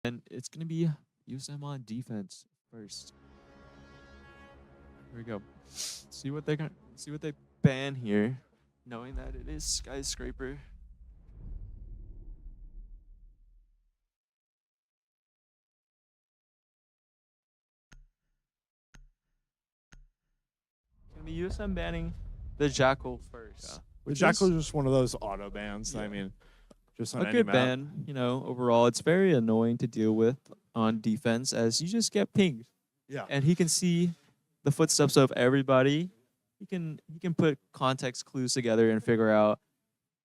And it's going to be USM on defense first. Here we go. See what they ban here, knowing that it is Skyscraper. It's going to be USM banning the Jackal first. Yeah. The Jackal is just one of those auto bans. Yeah. I mean, just on A any good map. ban, you know, overall. It's very annoying to deal with on defense as you just get pinged. Yeah. And he can see the footsteps of everybody. He can put context clues together and figure out,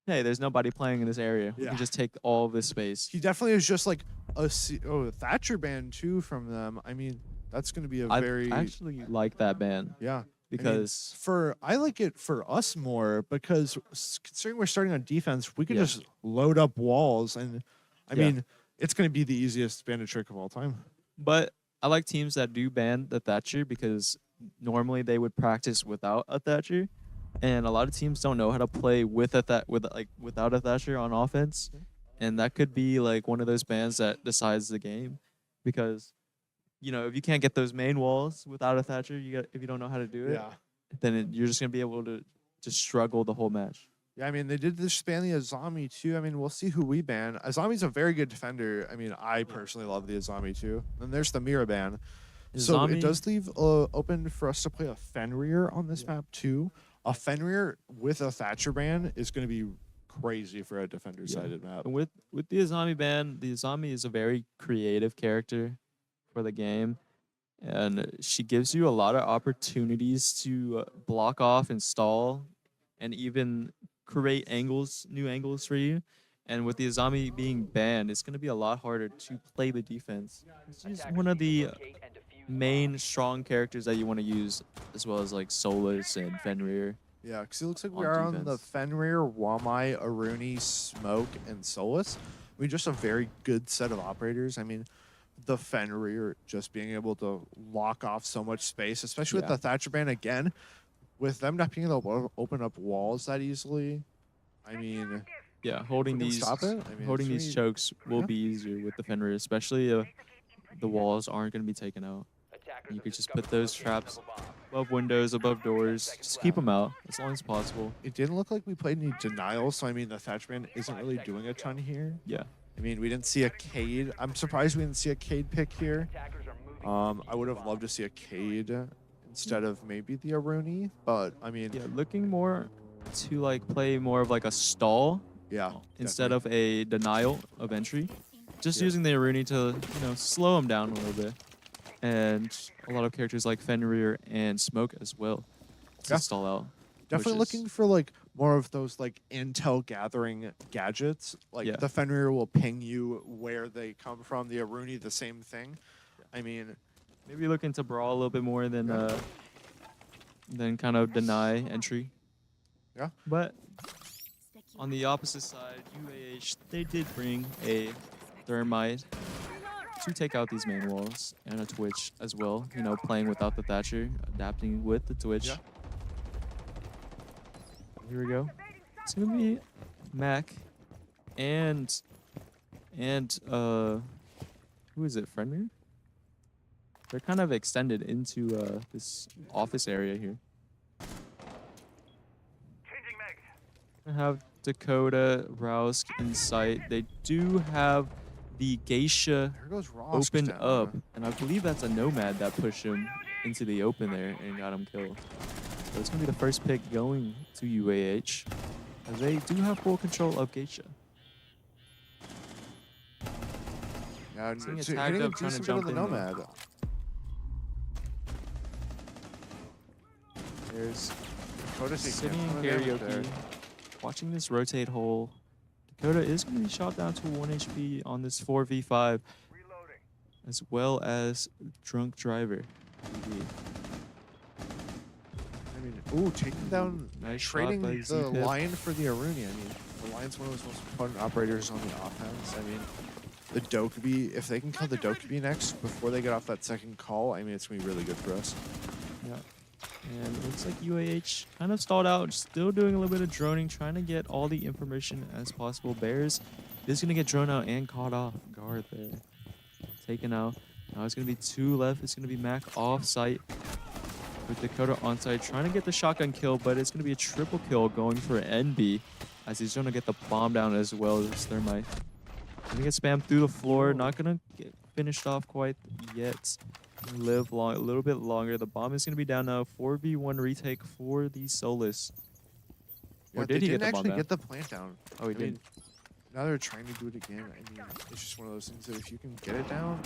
hey, there's nobody playing in this area. We can just take all of this space. He definitely is just like a Thatcher ban too from them. I mean, that's going to be I actually like that ban. Yeah. Because I like it for us more because considering we're starting on defense, we can just load up walls and I mean, it's going to be the easiest bandit trick of all time. But I like teams that do ban the Thatcher because normally they would practice without a Thatcher, and a lot of teams don't know how to play without a Thatcher on offense, and that could be like one of those bans that decides the game, because you know if you can't get those main walls without a Thatcher, if you don't know how to do it, then you're just gonna be able to just struggle the whole match. Yeah, I mean, they did this ban the Azami too. I mean, we'll see who we ban. Azami's a very good defender. I mean, I personally love the Azami too. And there's the Mira ban. So it does leave open for us to play a Fenrir on this map too. A Fenrir with a Thatcher ban is going to be crazy for a defender-sided map. And with the Azami ban, the Azami is a very creative character for the game. And she gives you a lot of opportunities to block off and stall and even create new angles for you. And with the Azami being banned, it's going to be a lot harder to play the defense. She's one of the main strong characters that you want to use, as well as like Solus and Fenrir. Yeah, because it looks like we are on the Fenrir, Wamai, Aruni, Smoke, and Solus. I mean, just a very good set of operators. I mean, the Fenrir just being able to lock off so much space, especially with the Thatcher ban again. With them not being able to open up walls that easily, I mean, holding these chokes will be easier with the Fenrir, especially if the walls aren't going to be taken out. You could just put those traps above windows, above doors, just keep them out as long as possible. It didn't look like we played any denial, so I mean, the Thatcher ban isn't really doing a ton here. Yeah. I mean, we didn't see a Cade. I'm surprised we didn't see a Cade pick here. I would have loved to see a Cade instead of maybe the Aruni, but I mean, looking more to like play more of like a stall, instead of a denial of entry, just using the Aruni to slow him down a little bit, and a lot of characters like Fenrir and Smoke as well to stall out. Definitely looking for like more of those like intel gathering gadgets. Like the Fenrir will ping you where they come from. The Aruni, the same thing. I mean, maybe looking to brawl a little bit more than kind of deny entry. Yeah. But on the opposite side, UAH, they did bring a Thermite to take out these main walls, and a Twitch as well. You know, playing without the Thatcher, adapting with the Twitch. Yeah. Here we go. It's gonna be Mac and who is it? Fenrir? They're kind of extended into this office area here. I have Dakota, Rousk in sight. They do have the Geisha opened up, and I believe that's a Nomad that pushed him into the open there and got him killed. So it's going to be the first pick going to UAH, as they do have full control of Geisha. Yeah, seeing it tagged up, trying to jump in Nomad. There's sitting in karaoke, watching this rotate hole. Dakota is going to be shot down to 1 HP on this 4v5, as well as Drunk Driver. I mean, ooh, taking down, trading the Lion for the Aruni. I mean, the Lion's one of those most important operators on the offense. I mean, the Dokkaebi, if they can kill the Dokkaebi next before they get off that second call, I mean, it's going to be really good for us. Yeah. And it looks like UAH kind of stalled out, still doing a little bit of droning, trying to get all the information as possible. Bears is going to get drone out and caught off guard there. taken out. Now it's going to be 2 left. It's going to be Mac off site with Dakota on site, trying to get the shotgun kill, but it's going to be a triple kill going for NB as he's going to get the bomb down as well as Thermite. Going to get spammed through the floor. Not going to get finished off quite yet. Live long, a little bit longer. The bomb is going to be down now. 4v1 retake for the Solus. Yeah, Or did he get the bomb actually down? get the plant down. Oh, he did. Now they're trying to do it again. I mean, it's just one of those things that if you can get it down,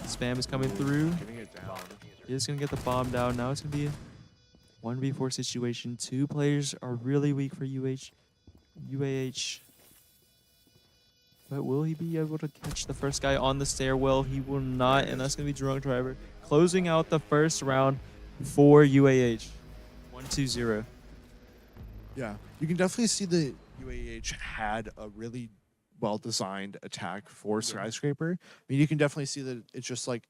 Spam is coming through. getting it down. He's going to get the bomb down. Now it's going to be a 1v4 situation. 2 players are really weak for UAH. But will he be able to catch the first guy on the stairwell? He will not, and that's going to be Drunk Driver closing out the first round for UAH. 1-2-0. Yeah, you can definitely see the UAH had a really well-designed attack for Skyscraper. I mean, you can definitely see that it's just like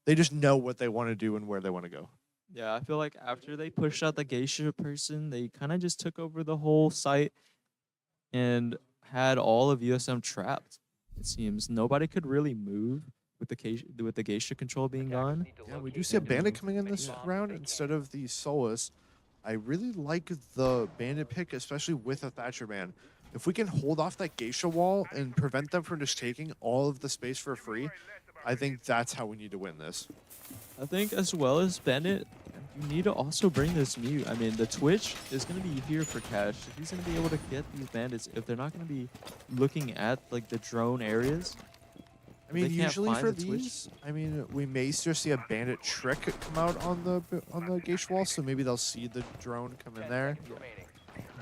they just know what they want to do and where they want to go. Yeah, I feel like after they pushed out the Geisha person, they kind of just took over the whole site and had all of USM trapped. It seems nobody could really move with the Geisha control being gone. Yeah, we do see a bandit coming in this round instead of the Solus. I really like the bandit pick, especially with a Thatcher ban. If we can hold off that Geisha wall and prevent them from just taking all of the space for free, I think that's how we need to win this. I think as well as Bandit, you need to also bring this mute. I mean, the Twitch is going to be here for Cash. If he's going to be able to get these bandits, if they're not going to be looking at like the drone areas. I mean, usually for these, I mean, we may just see a bandit trick come out on the Geisha wall, so maybe they'll see the drone come in there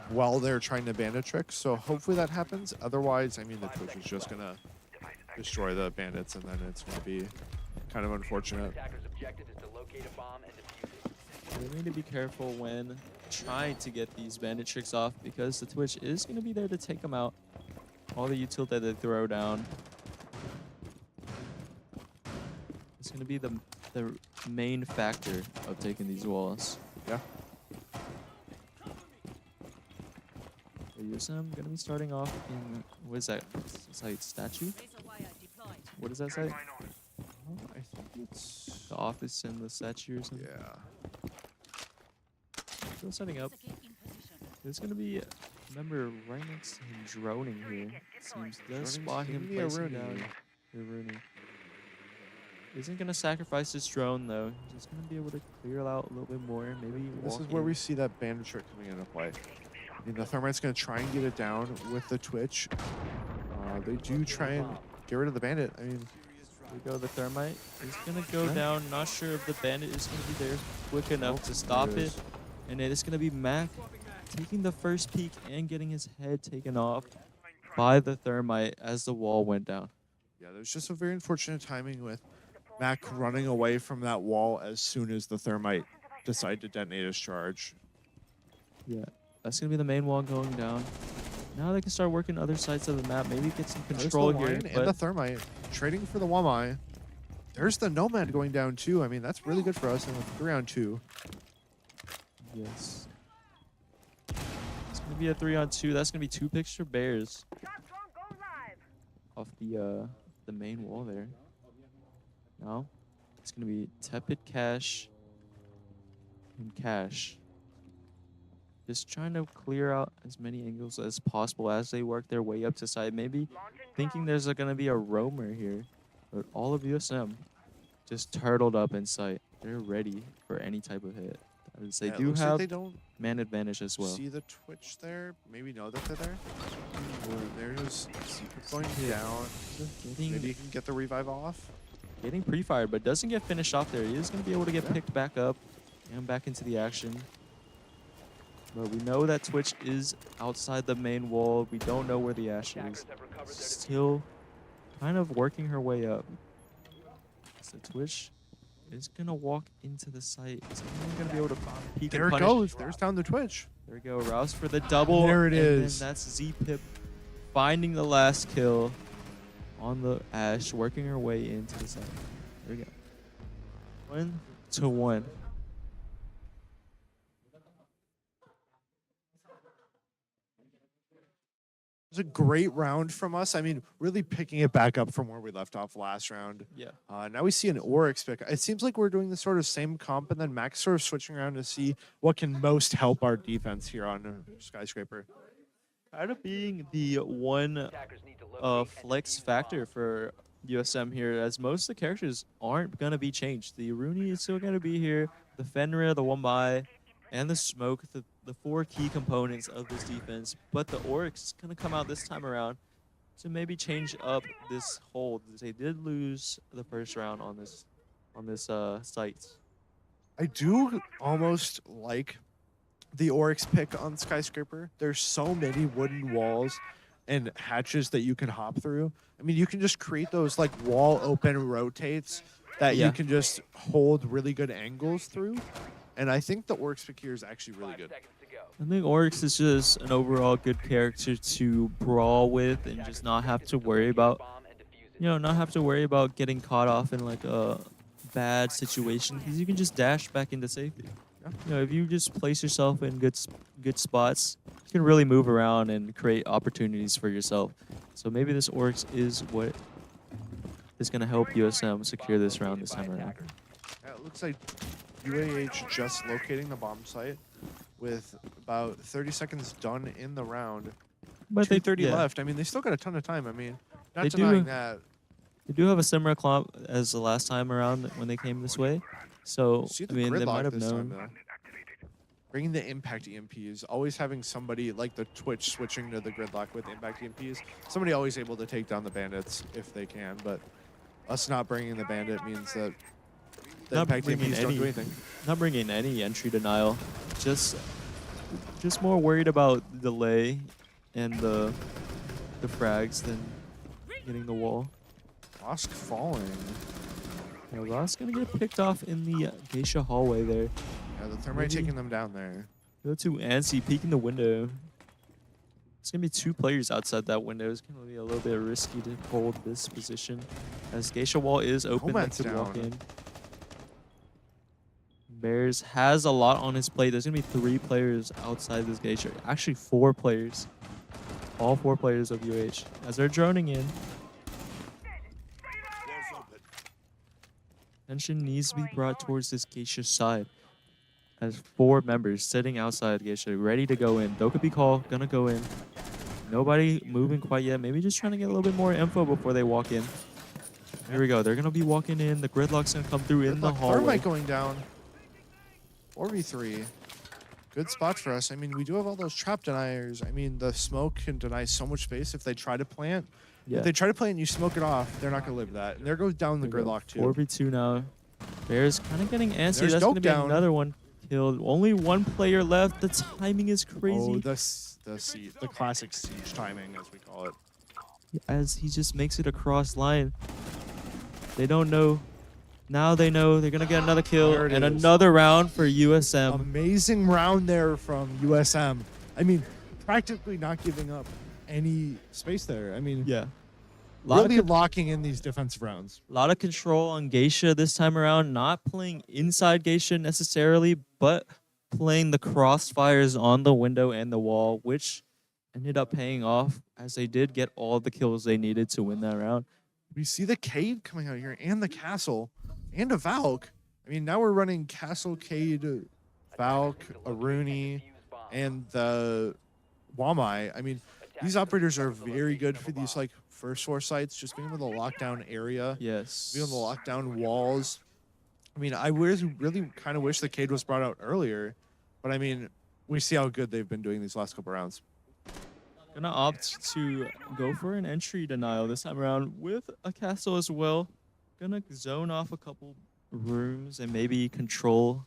while they're trying to bandit trick. So hopefully that happens. Otherwise, I mean, the Twitch is just gonna destroy the bandits, and then it's gonna be kind of unfortunate. We need to be careful when trying to get these bandit tricks off because the Twitch is going to be there to take them out. All the util that they throw down. It's going to be the main factor of taking these walls. Yeah. USM going to be starting off in, what is that site? Statue? What is that site? I think it's the office and the statue or something? Yeah. Still setting up. There's going to be, remember, right next to him droning here. Seems does spot him placing down. Rooney. Isn't going to sacrifice his drone, though. He's just going to be able to clear out a little bit more. Maybe this is where we see that bandit trick coming into play. I mean, the Thermite's going to try and get it down with the Twitch. They do try and get rid of the bandit. I mean, here we go, the Thermite is going to go down. Not sure if the bandit is going to be there quick enough to stop it. And it is going to be Mac taking the first peek and getting his head taken off by the Thermite as the wall went down. Yeah, there's just a very unfortunate timing with Mac running away from that wall as soon as the Thermite decided to detonate his charge. Yeah, that's going to be the main wall going down. Now they can start working other sides of the map. Maybe get some control here. And the Thermite trading for the Wamai. There's the Nomad going down too. I mean, that's really good for us in a 3-on-2. Yes. It's going to be a 3-on-2. That's going to be 2 picks for Bears. Off the main wall there. Now, it's going to be Tepid Cash and Cash. Just trying to clear out as many angles as possible as they work their way up to side. Maybe thinking there's going to be a roamer here. But all of USM just turtled up in sight. They're ready for any type of hit. As they do have they don't man advantage as well. See the Twitch there? Maybe know that they're there. There's going down. Maybe you can get the revive off. Getting pre-fired, but doesn't get finished off there. He is going to be able to get picked back up and back into the action. But we know that Twitch is outside the main wall. We don't know where the Ash is. Still kind of working her way up. So Twitch is going to walk into the site. Is going to be able to peek there and it punish. goes. There's down the Twitch. There we go. Rouse for the double. There it is. And that's Z-Pip finding the last kill on the Ash, working her way into the site. There we go. 1-1. was a great round from us. I mean, really picking it back up from where we left off last round. Yeah. Now we see an Oryx pick. It seems like we're doing the sort of same comp, and then Max sort of switching around to see what can most help our defense here on Skyscraper. Kind of being the one flex factor for USM here, as most of the characters aren't going to be changed. The Aruni is still going to be here, the Fenrir, the Wambai, and the Smoke, the 4 key components of this defense. But the Oryx is going to come out this time around to maybe change up this hold. They did lose the first round on this site. I do almost like the Oryx pick on Skyscraper. There's so many wooden walls and hatches that you can hop through. I mean, you can just create those like wall open rotates that you can just hold really good angles through. And I think the Oryx pick here is actually really good. I think Oryx is just an overall good character to brawl with and just not have to worry about, not have to worry about getting caught off in like a bad situation, because you can just dash back into safety. If you just place yourself in good spots, you can really move around and create opportunities for yourself. So maybe this Oryx is what is going to help USM secure this round this time around. Yeah, it looks like UAH just locating the bomb site with about 30 seconds done in the round. But 2:30 left. I mean, they still got a ton of time. I mean, not denying that. They do have a similar clock as the last time around when they came this way. So, I mean, they might have known. Bringing the impact EMPs, always having somebody like the Twitch switching to the gridlock with impact EMPs. Somebody always able to take down the bandits if they can, but us not bringing the bandit means that the impact EMPs don't do anything. Not bringing any entry denial. Just more worried about the delay and the frags than getting the wall. Rosk falling. Yeah, Ross gonna get picked off in the Geisha hallway there. Yeah, the Thermite taking them down there. Go to Ansi peeking the window. It's gonna be 2 players outside that window. It's gonna be a little bit risky to hold this position, as Geisha wall is open. They could walk in. Bears has a lot on his plate. There's gonna be 3 players outside this Geisha. Actually, 4 players. All 4 players of UAH as they're droning in. Attention needs to be brought towards this Geisha side, as 4 members sitting outside Geisha, ready to go in. Dokubi call, gonna go in. Nobody moving quite yet. Maybe just trying to get a little bit more info before they walk in. Here we go. They're gonna be walking in. The gridlock's gonna come through in the hallway. Thermite going down. 4v3. Good spot for us. I mean, we do have all those trap deniers. I mean, the smoke can deny so much space if they try to plant. Yeah. If they try to plant and you smoke it off, they're not going to live that. And there goes down the gridlock, too. 4v2 now. Bears kind of getting antsy. That's going to be another one killed. Only 1 player left. The timing is crazy. Oh, the classic siege timing, as we call it. As he just makes it across line. They don't know. Now they know they're going to get another kill and another round for USM. Amazing round there from USM. I mean, practically not giving up any space there. I mean, yeah. Really locking in these defensive rounds. A lot of control on Geisha this time around. Not playing inside Geisha necessarily, but playing the crossfires on the window and the wall, which ended up paying off as they did get all the kills they needed to win that round. We see the Cade coming out here and the Castle and a Valk. I mean, now we're running Castle, Cade, Valk, Aruni, and the Wamai. I mean, these operators are very good for these like first floor sites, just being able to lock down area. Yes. Being able to lock down walls. I mean, I really kind of wish the Cade was brought out earlier, but I mean, we see how good they've been doing these last couple rounds. Gonna opt to go for an entry denial this time around with a castle as well. Gonna zone off a couple rooms and maybe control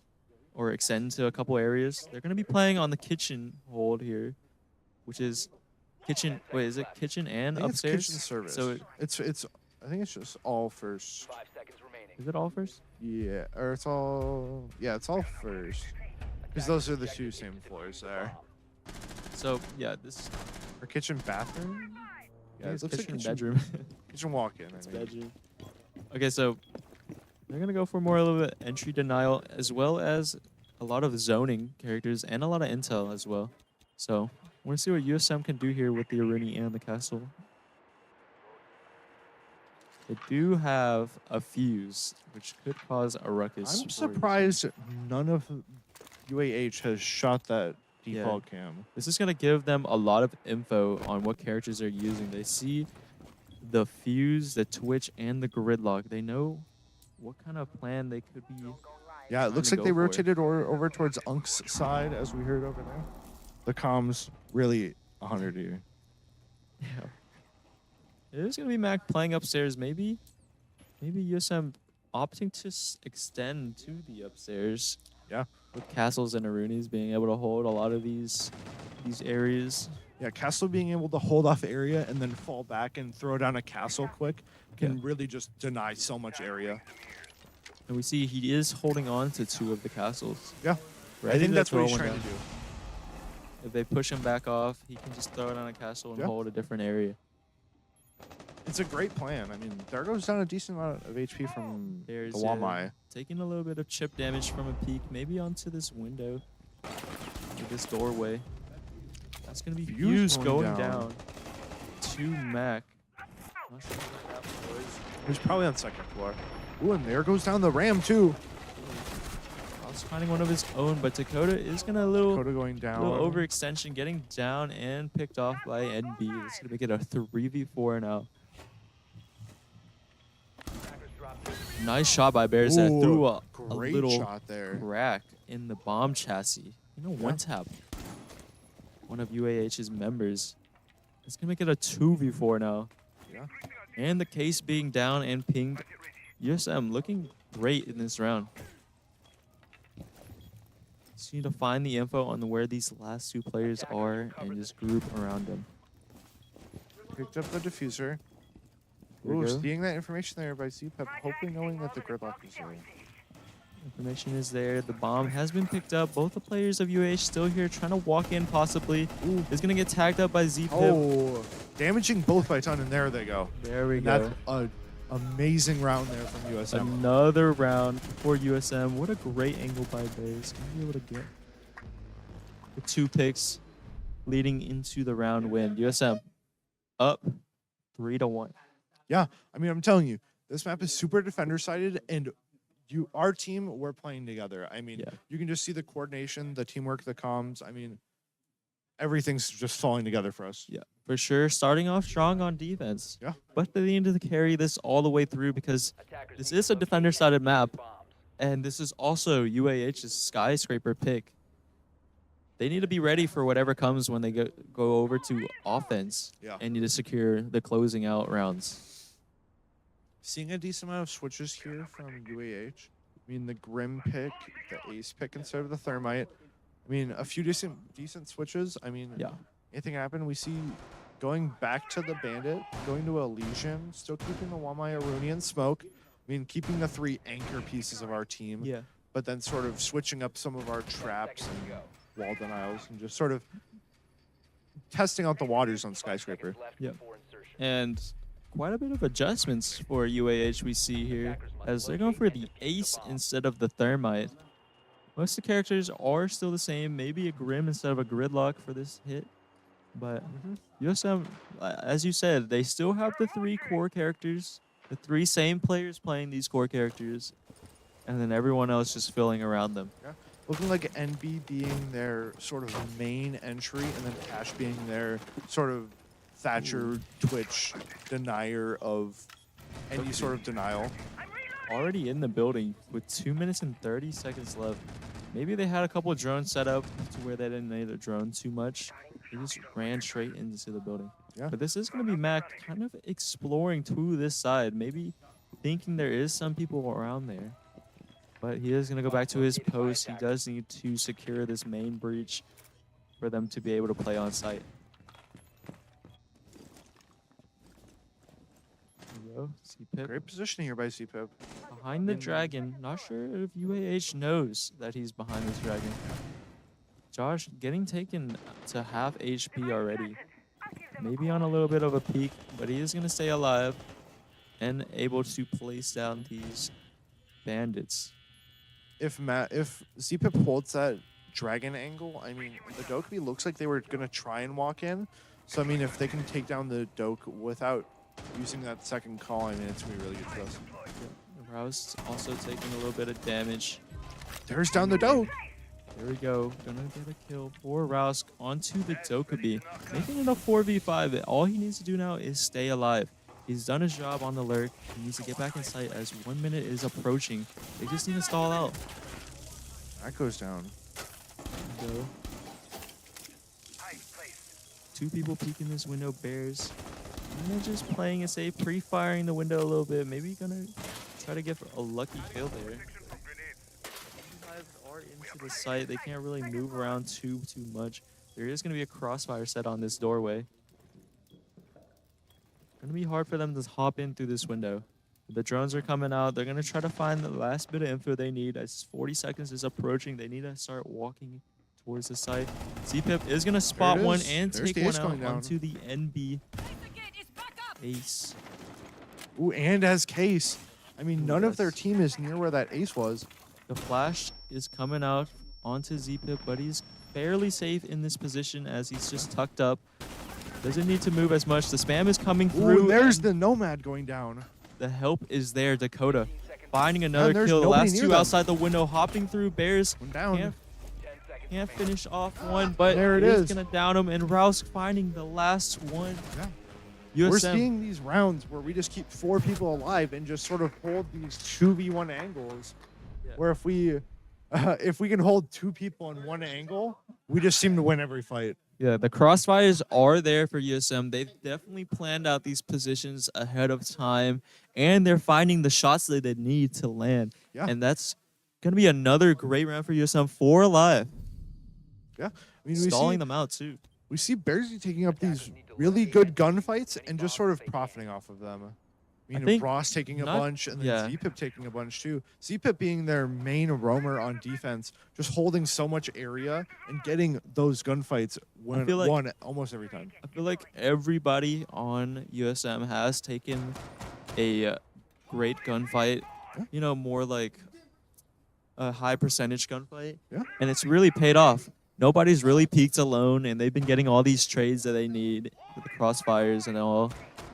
or extend to a couple areas. They're gonna be playing on the kitchen hold here, which is kitchen. Wait, is it kitchen and upstairs? It's kitchen service. So it's. I think it's just all first. 5 seconds remaining. Is it all first? Yeah, or it's all. Yeah, it's all first. Because those are the 2 same floors there. So yeah, this. Or kitchen bathroom. Yeah, it looks kitchen like bedroom. Kitchen walk-in. It's bedroom. Okay, so they're gonna go for more a little bit entry denial, as well as a lot of zoning characters and a lot of intel as well. So Want to see what USM can do here with the Aruni and the castle. They do have a fuse, which could cause a ruckus. I'm surprised none of UAH has shot that default cam. This is going to give them a lot of info on what characters they're using. They see the fuse, the twitch, and the gridlock. They know what kind of plan they could be. Yeah, it looks like they rotated over towards Unk's side, as we heard over there. The comms really 100 here. Yeah. There's going to be Mac playing upstairs. Maybe USM opting to extend to the upstairs. Yeah. With Castles and Arunis being able to hold a lot of these areas. Yeah, Castle being able to hold off area and then fall back and throw down a castle quick can really just deny so much area. And we see he is holding on to 2 of the castles. Yeah. I think that's what he's trying to do. If they push him back off, he can just throw it on a castle and hold a different area. It's a great plan. I mean, there goes down a decent amount of HP from the Wamai. Taking a little bit of chip damage from a peek, maybe onto this window, or this doorway. That's going to be Fuse going down to Mac. Not sure where that was. He's probably on 2nd floor. Ooh, and there goes down the Ram, too. He's finding one of his own, but Dakota is going to Dakota going down. Little overextension, getting down and picked off by NB. It's going to make it a 3v4 now. Nice shot by Bears that threw a little shot there. Crack in the bomb chassis. You know, one tap. One of UAH's members. It's going to make it a 2v4 now. Yeah. And the case being down and pinged. USM looking great in this round. Just need to find the info on where these last 2 players are and just group around them. Picked up the diffuser. Ooh, seeing that information there by CPEP, hopefully knowing that the gridlock is there. Information is there. The bomb has been picked up. Both the players of UAH still here, trying to walk in possibly. Ooh. Is going to get tagged up by ZPIP. Oh, damaging both by ton, and there they go. There we go. That's an amazing round there from USM. Another round for USM. What a great angle by Bears. Going to be able to get the 2 picks leading into the round win. USM up 3-1. Yeah, I mean, I'm telling you, this map is super defender-sided, and our team, we're playing together. I mean, you can just see the coordination, the teamwork, the comms. I mean, everything's just falling together for us. Yeah, for sure. Starting off strong on defense. Yeah. But at the end of the carry this all the way through because this is a defender-sided map, and this is also UAH's skyscraper pick. They need to be ready for whatever comes when they go over to offense and need to secure the closing out rounds. Seeing a decent amount of switches here from UAH. I mean, the Grim pick, the Ace pick instead of the Thermite. I mean, a few decent switches. I mean, anything happen? We see going back to the Bandit, going to Elysian, still keeping the Wamai, Aruni, and Smoke. I mean, keeping the 3 anchor pieces of our team. Yeah. But then sort of switching up some of our traps and wall denials and just sort of testing out the waters on Skyscraper. Yeah. And quite a bit of adjustments for UAH we see here as they're going for the Ace instead of the Thermite. Most of the characters are still the same, maybe a Grim instead of a Gridlock for this hit. But USM, as you said, they still have the 3 core characters, the 3 same players playing these core characters, and then everyone else just filling around them. Yeah. Looking like NB being their sort of main entry, and then Cash being their sort of Thatcher, Twitch, denier of any sort of denial. Already in the building with 2 minutes and 30 seconds left. Maybe they had a couple of drones set up to where they didn't need a drone too much. They just ran straight into the building. Yeah. But this is going to be Mac kind of exploring to this side, maybe thinking there is some people around there. But he is going to go back to his post. He does need to secure this main breach for them to be able to play on site. CPIP. Great position here by CPIP. Behind the dragon. Not sure if UAH knows that he's behind this dragon. Josh getting taken to half HP already. Maybe on a little bit of a peak, but he is going to stay alive and able to place down these bandits. If CPIP holds that dragon angle. I mean, the Dokkaebi looks like they were going to try and walk in. So, I mean, if they can take down the Doke without using that second call, I mean, it's going to be really good for us. Yeah. Rouse also taking a little bit of damage. There's down the Doke. There we go. Gonna get a kill for Rouse onto the Dokkaebi. Making it a 4v5. All he needs to do now is stay alive. He's done his job on the lurk. He needs to get back in sight as 1 minute is approaching. They just need to stall out. That goes down. There we go. 2 people peeking this window. Bears. And they're just playing it safe, pre-firing the window a little bit. Maybe gonna try to get a lucky kill there. Are into the site. They can't really move around too much. There is going to be a crossfire set on this doorway. Going to be hard for them to hop in through this window. The drones are coming out. They're going to try to find the last bit of info they need. As 40 seconds is approaching, they need to start walking towards the site. ZPip is going to spot one and take one out onto the NB Ace. Ooh, and as Case. I mean, none of their team is near where that Ace was. The flash is coming out onto ZPip, but he's fairly safe in this position as he's just tucked up. Doesn't need to move as much. The spam is coming through. Ooh, there's the Nomad going down. The help is there. Dakota finding another kill. The last 2 outside the window, hopping through. Bears down. Can't finish off one, but there it is. Gonna down him. And Rouse finding the last one. Yeah. We're seeing these rounds where we just keep 4 people alive and just sort of hold these 2v1 angles. Where if we can hold 2 people in one angle, we just seem to win every fight. Yeah, the crossfires are there for USM. They've definitely planned out these positions ahead of time, and they're finding the shots that they need to land. Yeah. And that's going to be another great round for USM. 4 alive. Yeah. I mean, stalling them out, too. We see Bearsy taking up these really good gunfights and just sort of profiting off of them. I mean, Ross taking a bunch, and then ZPip taking a bunch too. ZPip being their main roamer on defense, just holding so much area and getting those gunfights won almost every time. I feel like everybody on USM has taken a great gunfight, you know, more like a high percentage gunfight, and it's really paid off. Nobody's really peaked alone, and they've been getting all these trades that they need with the crossfires and all.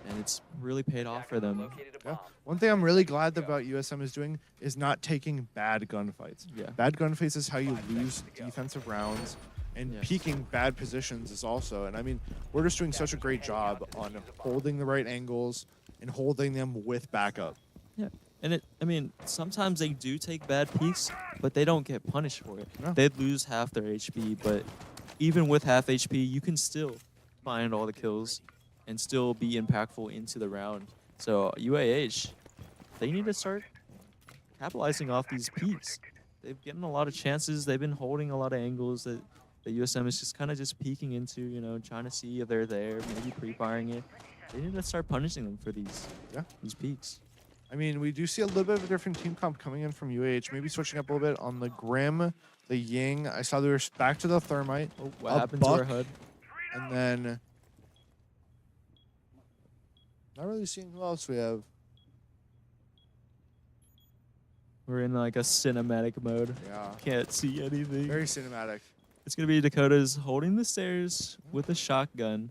And it's really paid off for them. Yeah. One thing I'm really glad about USM is doing is not taking bad gunfights. Yeah. Bad gunfights is how you lose defensive rounds, and peaking bad positions is also. And I mean, we're just doing such a great job on holding the right angles and holding them with backup. Yeah. And I mean, sometimes they do take bad peaks, but they don't get punished for it. No. They'd lose half their HP, but even with half HP, you can still find all the kills and still be impactful into the round. So UAH, they need to start capitalizing off these peaks. They've gotten a lot of chances. They've been holding a lot of angles that the USM is just kind of just peeking into, you know, trying to see if they're there, maybe pre-firing it. They need to start punishing them for these peaks. I mean, we do see a little bit of a different team comp coming in from UAH, maybe switching up a little bit on the Grim, the Ying. I saw they were back to the Thermite. Oh, what happened to our HUD? And then not really seeing who else we have. We're in like a cinematic mode. Yeah. Can't see anything. Very cinematic. It's going to be Dakota's holding the stairs with a shotgun.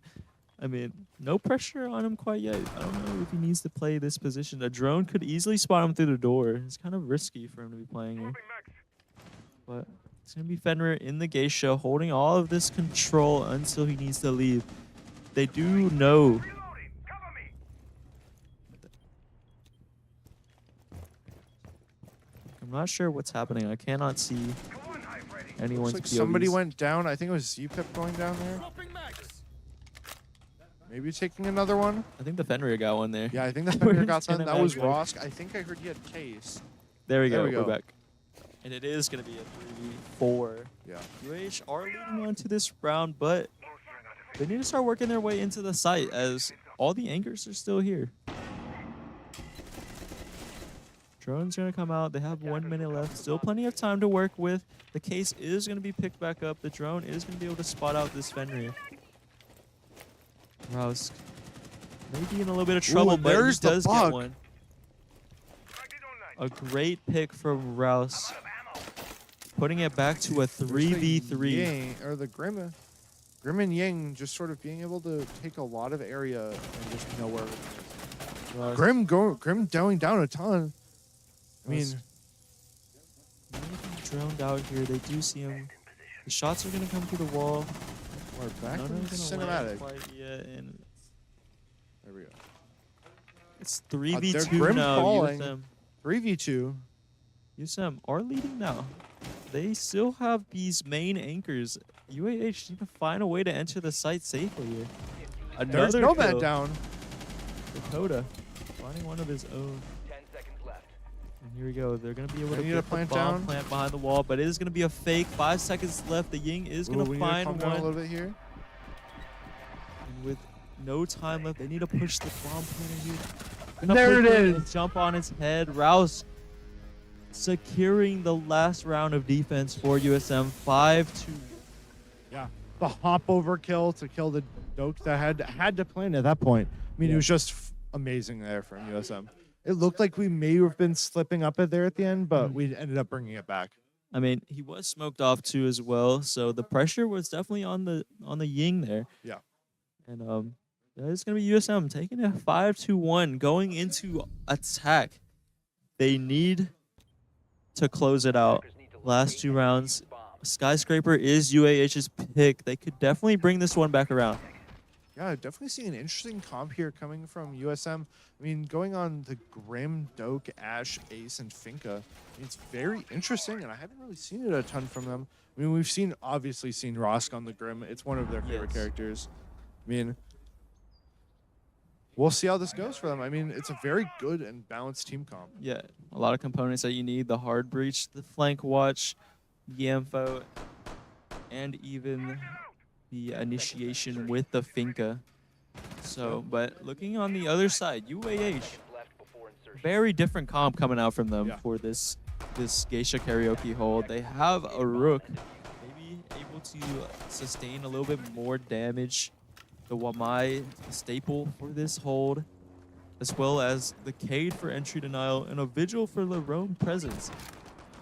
I mean, no pressure on him quite yet. I don't know if he needs to play this position. A drone could easily spot him through the door. It's kind of risky for him to be playing here. But it's going to be Fenrir in the geisha holding all of this control until he needs to leave. They do know. I'm not sure what's happening. I cannot see anyone's Looks like POVs. somebody went down. I think it was ZPip going down there. Maybe taking another one. I think the Fenrir got one there. Yeah, I think the Fenrir got one. That was Rosk. I think I heard he had Case. There we go. We're back. And it is going to be a 3v4. Yeah. UAH are leading on to this round, but they need to start working their way into the site as all the anchors are still here. Drone's going to come out. They have 1 minute left. Still plenty of time to work with. The Case is going to be picked back up. The drone is going to be able to spot out this Fenrir. Rouse maybe in a little bit of trouble, but he does get one. A great pick from Rouse. putting it back to a 3v3. Yang, or the Grim and Yang just sort of being able to take a lot of area and just know where everything is. Grim going down a ton. I mean, droned out here. They do see him. The shots are gonna come through the wall. We're back in cinematic. And there we go. It's 3v2 now. Falling. 3v2. USM are leading now. They still have these main anchors. UAH need to find a way to enter the site safely here. There's Nomad down. Dakota finding one of his own. 10 seconds left. And here we go. They're going to be able to get get the plant behind the wall, but it is going to be a fake. 5 seconds left. The Ying is going to find one. A little bit here. And with no time left, they need to push the bomb planter here. There it is. Jump on his head. Rouse securing the last round of defense for USM. 5-2. Yeah, the hop over kill to kill the Doke that had to plant at that point. I mean, it was just amazing there from USM. It looked like we may have been slipping up there at the end, but we ended up bringing it back. I mean, he was smoked off too as well, so the pressure was definitely on the Ying there. Yeah, and that is gonna be USM taking a 5-1 going into attack. They need to close it out. Last 2 rounds. Skyscraper is UAH's pick. They could definitely bring this one back around. Yeah, definitely seeing an interesting comp here coming from USM. I mean, going on the Grim, Doke, Ash, Ace, and Finka. It's very interesting, and I haven't really seen it a ton from them. I mean, we've obviously seen Rosk on the Grim. It's one of their favorite characters. I mean, we'll see how this goes for them. I mean, it's a very good and balanced team comp. Yeah, a lot of components that you need. The hard breach, the flank watch, Yamfo, and even the initiation with the Finka. So, but looking on the other side, UAH, very different comp coming out from them for this Geisha karaoke hold. They have a Rook, maybe able to sustain a little bit more damage. The Wamai staple for this hold, as well as the Cade for entry denial and a Vigil for the roam presence.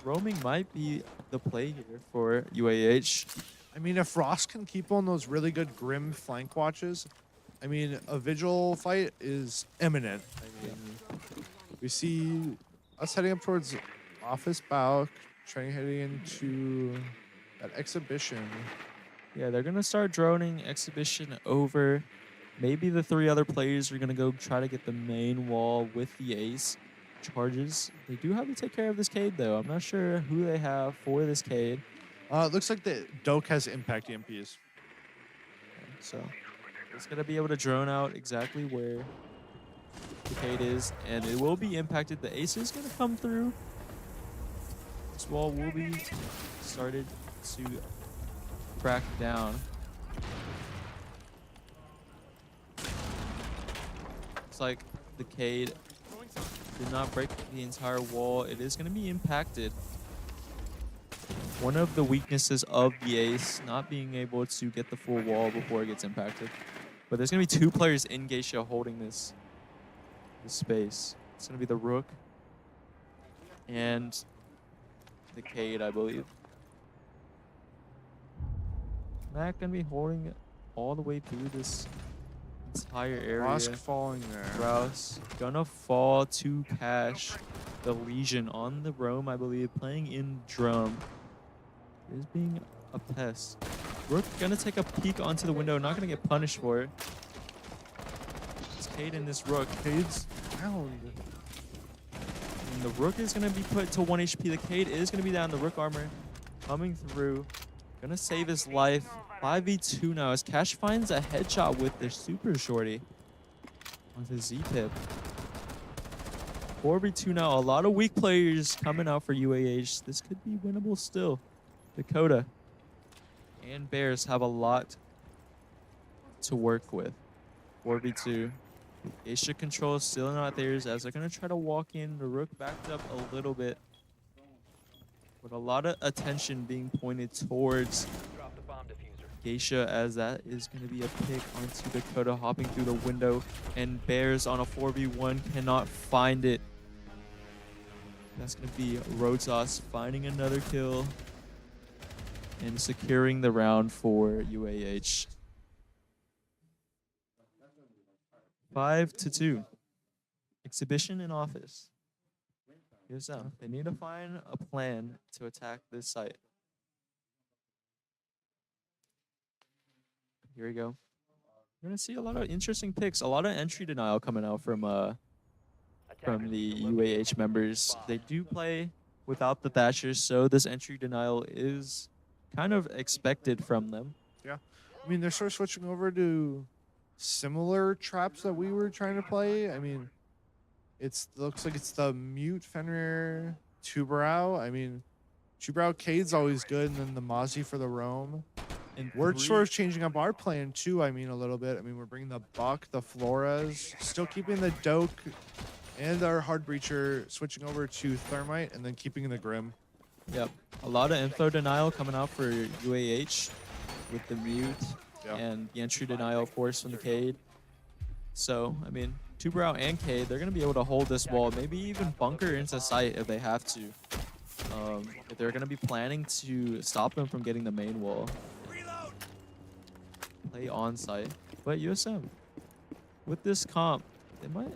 Roaming might be the play here for UAH. I mean, if Ross can keep on those really good Grim flank watches, I mean, a Vigil fight is imminent. I mean, we see us heading up towards Office Bow, heading into that exhibition. Yeah, they're going to start droning exhibition over. Maybe the 3 other players are going to go try to get the main wall with the Ace charges. They do have to take care of this Cade, though. I'm not sure who they have for this Cade. It looks like the Doke has impact EMPs. So it's going to be able to drone out exactly where the Cade is, and it will be impacted. The Ace is going to come through. This wall will be started to crack down. Looks like the Cade did not break the entire wall. It is going to be impacted. One of the weaknesses of the Ace, not being able to get the full wall before it gets impacted. But there's going to be 2 players in Geisha holding this space. It's going to be the Rook and the Cade, I believe. Mac going to be holding it all the way through this entire area. Rosk falling there. Rouse gonna fall to Cash. The Legion on the roam, I believe, playing in drum. Is being a pest. We're gonna take a peek onto the window, not gonna get punished for it. It's Cade and this Rook. Cade's down. And the Rook is gonna be put to 1 HP. The Cade is gonna be down. The Rook armor coming through. Gonna save his life. 5v2 now as Cash finds a headshot with their super shorty on his Z-tip. 4v2 now. A lot of weak players coming out for UAH. This could be winnable still. Dakota and Bears have a lot to work with. 4v2. Geisha control still not theirs as they're going to try to walk in. The Rook backed up a little bit. With a lot of attention being pointed towards Geisha, as that is going to be a pick onto Dakota hopping through the window, and Bears on a 4v1 cannot find it. That's going to be Rotos finding another kill. and securing the round for UAH. 5-2. Exhibition in office. Here's them. They need to find a plan to attack this site. Here we go. You're gonna see a lot of interesting picks, a lot of entry denial coming out from the UAH members. They do play without the Thatchers, so this entry denial is kind of expected from them. Yeah, I mean they're sort of switching over to similar traps that we were trying to play. I mean, looks like it's the Mute Fenrir Tubarao. I mean, Tubarao Cade's always good, and then the Mozzie for the Roam. And we're sort of changing up our plan too. I mean, a little bit. I mean, we're bringing the Buck, the Flores, still keeping the Doke and our Hard Breacher, switching over to Thermite, and then keeping the Grim. Yep, a lot of info denial coming out for UAH with the Mute and the entry denial, of course, from the Cade. So, I mean, Tubarao and Cade, they're going to be able to hold this wall, maybe even bunker into sight if they have to. If they're going to be planning to stop them from getting the main wall. Play on site. But USM, with this comp,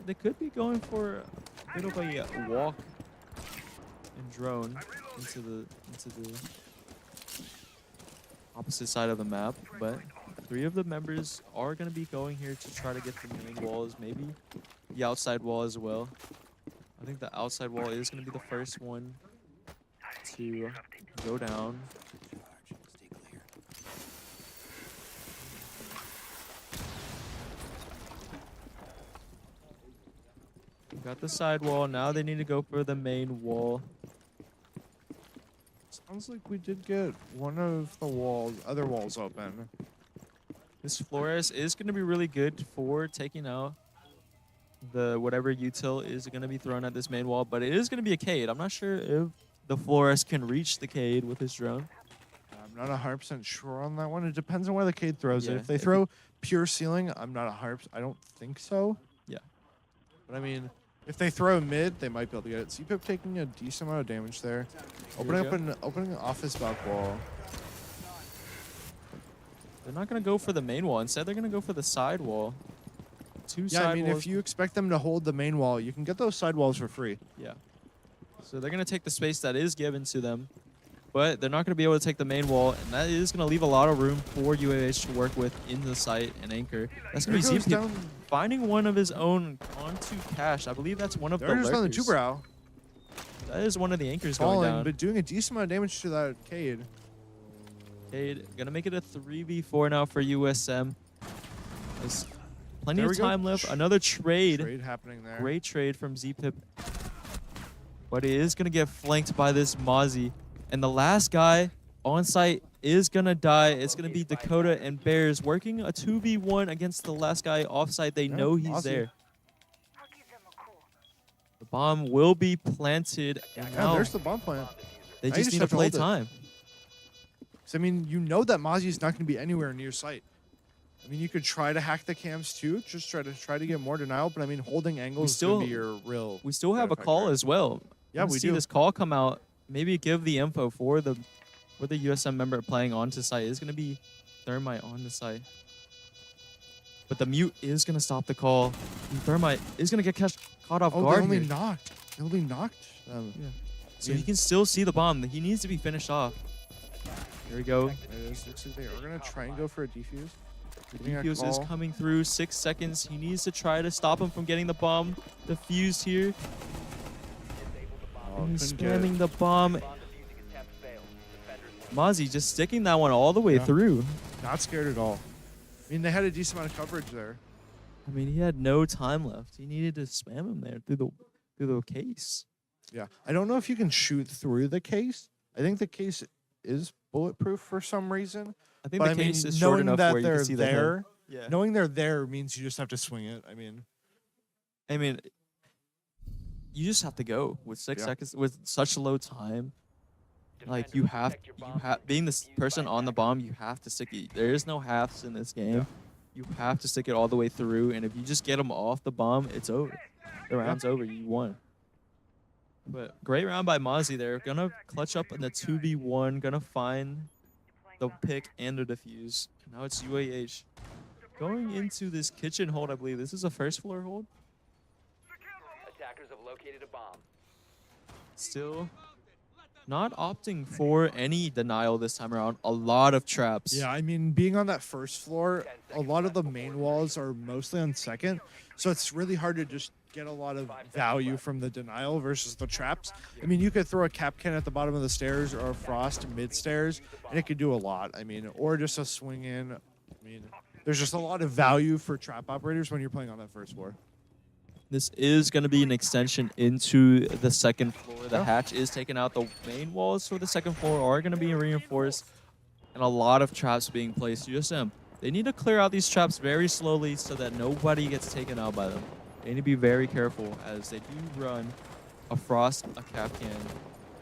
they could be going for a bit of a walk and drone into the opposite side of the map, but 3 of the members are going to be going here to try to get the main walls, maybe the outside wall as well. I think the outside wall is going to be the first one to go down. Got the side wall. Now they need to go for the main wall. Sounds like we did get one of the other walls open. This Flores is going to be really good for taking out the whatever util is going to be thrown at this main wall, but it is going to be a Cade. I'm not sure if the Flores can reach the Cade with his drone. I'm not 100% sure on that one. It depends on where the Cade throws it. If they throw pure ceiling, I'm not 100%. I don't think so. Yeah. But I mean, if they throw mid, they might be able to get it. CPIP taking a decent amount of damage there. Opening an office back wall. They're not going to go for the main wall. Instead, they're going to go for the side wall. I mean, if you expect them to hold the main wall, you can get those side walls for free. Yeah. So they're going to take the space that is given to them, but they're not going to be able to take the main wall, and that is going to leave a lot of room for UAH to work with in the site and anchor. That's going to be ZP finding one of his own onto Cash. I believe that's one of the lurkers. On the Tubarao. That is one of the anchors going down. But doing a decent amount of damage to that Cade. Cade gonna make it a 3v4 now for USM. There's plenty of time left. Another trade. Trade happening there. Great trade from ZPIP. But he is gonna get flanked by this Mozzie. And the last guy on site is gonna die. It's gonna be Dakota and Bears working a 2v1 against the last guy off site. They know he's there. The bomb will be planted. And now there's the bomb plant. They just need to play time. So, I mean, you know that Mozzie is not going to be anywhere near site. I mean, you could try to hack the cams too, just try to get more denial. But I mean, holding angles is going to be your real. We still have a call as well. Yeah, we see this call come out. Maybe give the info for the USM member playing onto site. It's going to be Thermite on the site. But the Mute is going to stop the call. And Thermite is going to get caught off guard. They only knocked. They only knocked. Yeah. So he can still see the bomb. He needs to be finished off. Here we go. Looks like they are going to try and go for a defuse. The defuse is coming through. 6 seconds. He needs to try to stop him from getting the bomb defused here. He's spamming the bomb. Mozzie just sticking that one all the way through. Not scared at all. I mean, they had a decent amount of coverage there. I mean, he had no time left. He needed to spam him there through the case. Yeah. I don't know if you can shoot through the case. I think the case is bulletproof for some reason. I think the case is short enough where you can see the head. Yeah. Knowing they're there means you just have to swing it. I mean, you just have to go with 6 seconds with such low time. Like you have being this person on the bomb, you have to stick it. There is no halves in this game. You have to stick it all the way through, and if you just get them off the bomb, it's over. The round's over. You won. But great round by Mozzie there. Gonna clutch up in the 2v1. Gonna find the pick and the defuse. Now it's UAH going into this kitchen hold, I believe. This is a first floor hold. Attackers have located a bomb. Still not opting for any denial this time around. A lot of traps. Yeah, I mean, being on that first floor, a lot of the main walls are mostly on second, so it's really hard to just get a lot of value from the denial versus the traps. I mean, you could throw a cap can at the bottom of the stairs or a frost mid stairs, and it could do a lot. I mean, or just a swing in. I mean, there's just a lot of value for trap operators when you're playing on that first floor. This is going to be an extension into the second floor. The hatch is taken out. The main walls for the second floor are going to be reinforced, and a lot of traps being placed. USM, they need to clear out these traps very slowly so that nobody gets taken out by them. They need to be very careful as they do run a Frost, a Capcan,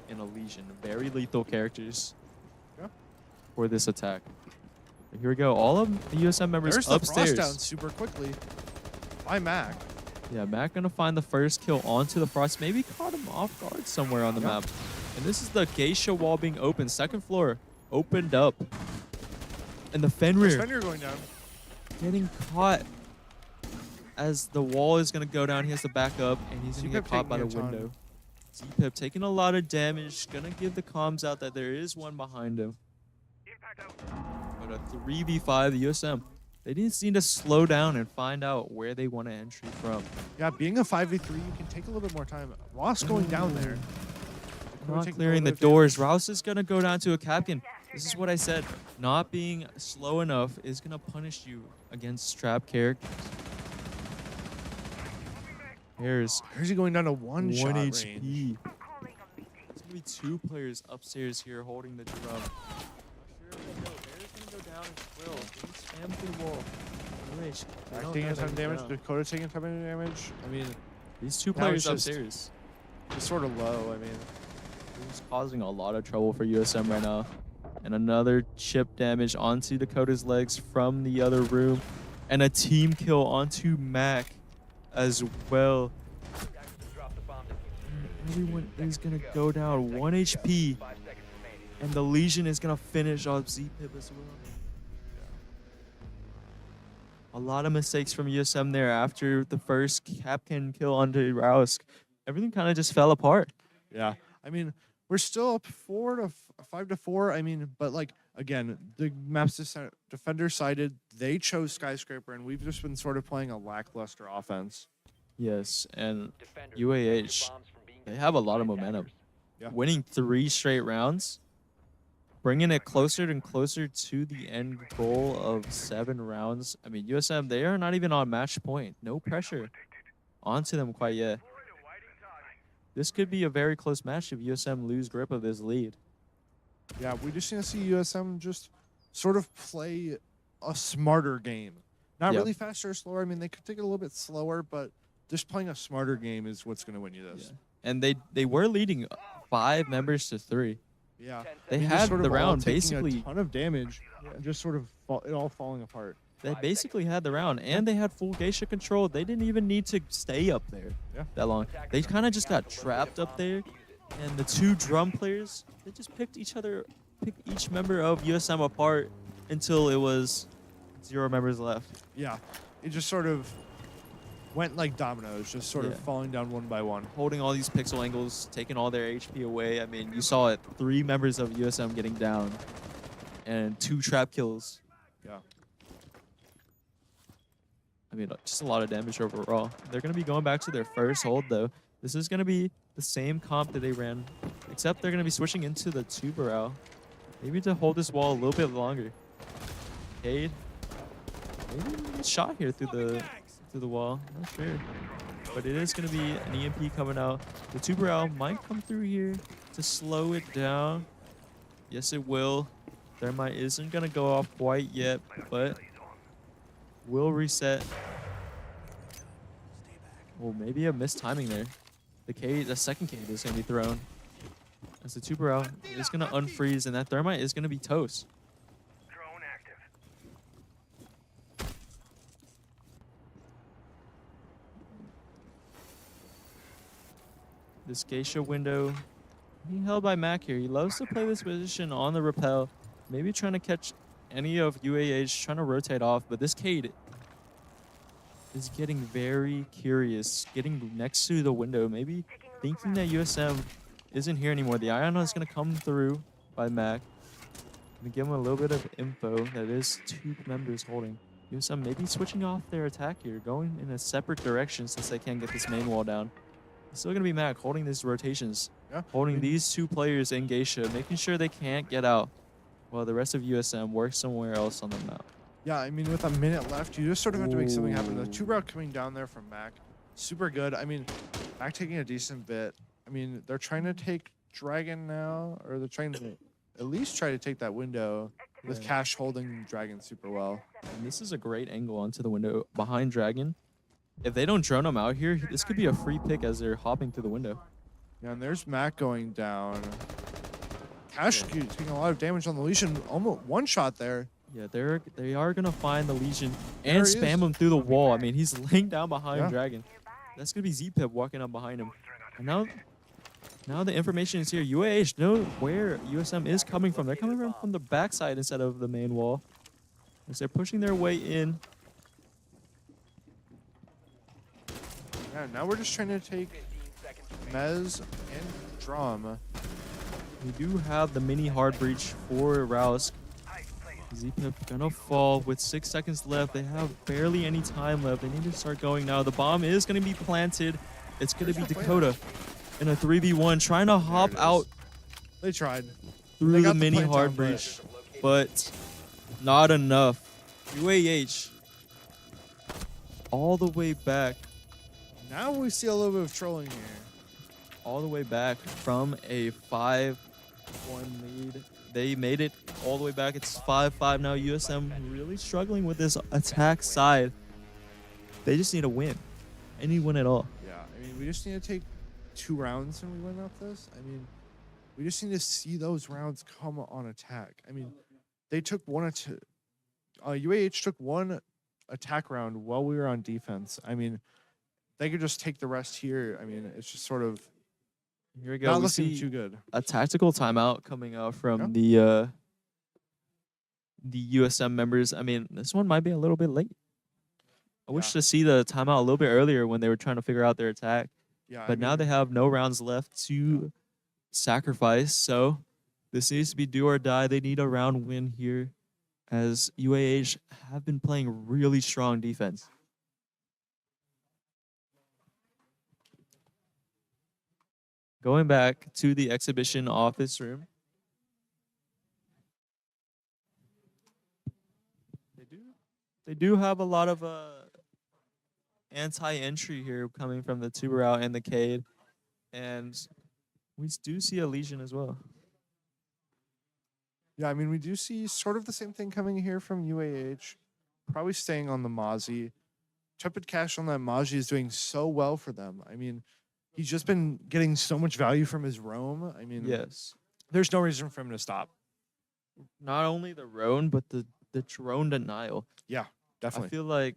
and a Legion. Very lethal characters for this attack. But here we go. All of the USM members There's upstairs. The Frost down super quickly by Mac. Yeah, Mac gonna find the first kill onto the Frost. Maybe caught him off guard somewhere on the map. And this is the Geisha wall being opened. Second floor opened up. And the Fenrir Going down. getting caught as the wall is gonna go down. He has to back up, and he's gonna get Z-Pip caught by the taking a ton. window. Z-Pip taking a lot of damage. Gonna give the comms out that there is one behind him. But a 3v5, the USM. They just need to slow down and find out where they want to entry from. Yeah, being a 5v3, you can take a little bit more time. Ross going down there. Not taking clearing the photos. doors. Rouse is going to go down to a Capcan. This is what I said. Not being slow enough is going to punish you against trap characters. Here's Here's he going down to one shot range. HP. There's going to be two players upstairs here holding the drum. Not sure where they'll go. Bear's going to go down as well. Getting spammed through the wall. UAH, they don't Taking a have ton of any damage. down. Dakota taking a ton of damage. I mean, These two Now players it's just- upstairs. it's sort of low. I mean, He's causing a lot of trouble for USM right now. And another chip damage onto Dakota's legs from the other room. And a team kill onto Mac as well. Drop the bomb defuse. Everyone is going to go down 1 HP. 5 seconds remaining. And the Legion is going to finish off Z-Pip as well. A lot of mistakes from USM there after the first Capcan kill onto Rausk. Everything kind of just fell apart. yeah. I mean, we're still up 5-4. I mean, but like again, the map's defender sided. They chose Skyscraper, and we've just been sort of playing a lackluster offense. Yes, and Defenders, UAH, prevent your bombs from being they have a lot of defused by momentum. attackers. Yeah. Winning 3 straight rounds, bringing it closer and closer to the end goal of 7 rounds. I mean, USM, they are not even on match point. No pressure onto them quite yet. This could be a very close match if USM lose grip of this lead. Yeah, we just need to see USM just sort of play a smarter game. Not Yep. really faster or slower. I mean, they could take it a little bit slower, but just playing a smarter game is what's going to win you this. And they were leading 5 members to 3. Yeah. They I mean, just had sort the of all round taking basically. a ton of damage and just sort of it all falling apart. They basically had the round, and they had full Geisha control. They didn't even need to stay up there that long. They kind of just got trapped up there, and the 2 drum players, they just picked each member of USM apart until it was 0 members left. Yeah. It just sort of went like dominoes, just sort of Yeah. falling down one by one. Holding all these pixel angles, taking all their HP away. I mean, you saw it, 3 members of USM getting down, and 2 trap kills. Yeah. I mean, just a lot of damage overall. They're going to be going back to their first hold, though. This is going to be the same comp that they ran, except they're going to be switching into the 2 barrel. Maybe to hold this wall a little bit longer. Cade, maybe he gets shot here through the wall. Not sure. But it is going to be an EMP coming out. The 2 barrel might come through here to slow it down. Yes, it will. Thermite isn't going to go off quite yet, but will reset. Well, maybe a missed timing there. The second Cade is going to be thrown. As the 2 barrel is going to unfreeze, and that Thermite is going to be toast. Drone active. This Geisha window being held by Mac here. He loves to play this position on the rappel. maybe trying to catch any of UAH, trying to rotate off, but this Cade is getting very curious, getting next to the window, maybe thinking that USM isn't here anymore. The Ion is going to come through by Mac. Gonna give him a little bit of info that is 2 members holding. USM maybe switching off their attack here, going in a separate direction since they can't get this main wall down. It's still gonna be Mac holding these rotations, holding these 2 players in Geisha, making sure they can't get out while the rest of USM works somewhere else on the map. Yeah, I mean, with a minute left, you just sort of have to make something happen. The 2 route coming down there from Mac, super good. I mean, Mac taking a decent bit. I mean, they're trying to take Dragon now, or they're trying to at least try to take that window with Cash holding Dragon super well. And this is a great angle onto the window behind Dragon. If they don't drone him out here, this could be a free pick as they're hopping through the window. Yeah, and there's Mac going down. Cash taking a lot of damage on the Legion. Almost one shot there. Yeah, they are gonna find the Legion and spam him through the wall. I mean, he's laying down behind Dragon. That's gonna be Z-Pip walking up behind him. And now the information is here. UAH know where USM is coming from. They're coming from the backside instead of the main wall. As they're pushing their way in. Yeah, now we're just trying to take Mez and Drum. We do have the mini hard breach for Rouse. Z-Pip gonna fall with 6 seconds left. They have barely any time left. They need to start going now. The bomb is gonna be planted. It's gonna be Dakota in a 3v1 trying to hop out. They tried. Through the mini hard breach, but not enough. UAH all the way back. Now we see a little bit of trolling here. All the way back from a 5-1 lead. They made it all the way back. It's 5-5 now. USM really struggling with this attack side. They just need a win. Any win at all. Yeah, I mean, we just need to take 2 rounds and we win off this. I mean, we just need to see those rounds come on attack. I mean, they took UAH took 1 attack round while we were on defense. I mean, they could just take the rest here. I mean, it's just sort of here we go. Not we looking see too good. A tactical timeout coming out from the USM members. I mean, this one might be a little bit late. I wish to see the timeout a little bit earlier when they were trying to figure out their attack. Yeah, but now they have no rounds left to sacrifice. So this needs to be do or die. They need a round win here as UAH have been playing really strong defense. Going back to the exhibition office room. They do have a lot of anti-entry here coming from the 2 route and the Cade. And we do see a Legion as well. Yeah, I mean, we do see sort of the same thing coming here from UAH. Probably staying on the Mozzie. Tepid Cash on that Mozzie is doing so well for them. I mean, he's just been getting so much value from his roam. I mean, yes, there's no reason for him to stop. Not only the roam, but the drone denial. Yeah, definitely. I feel like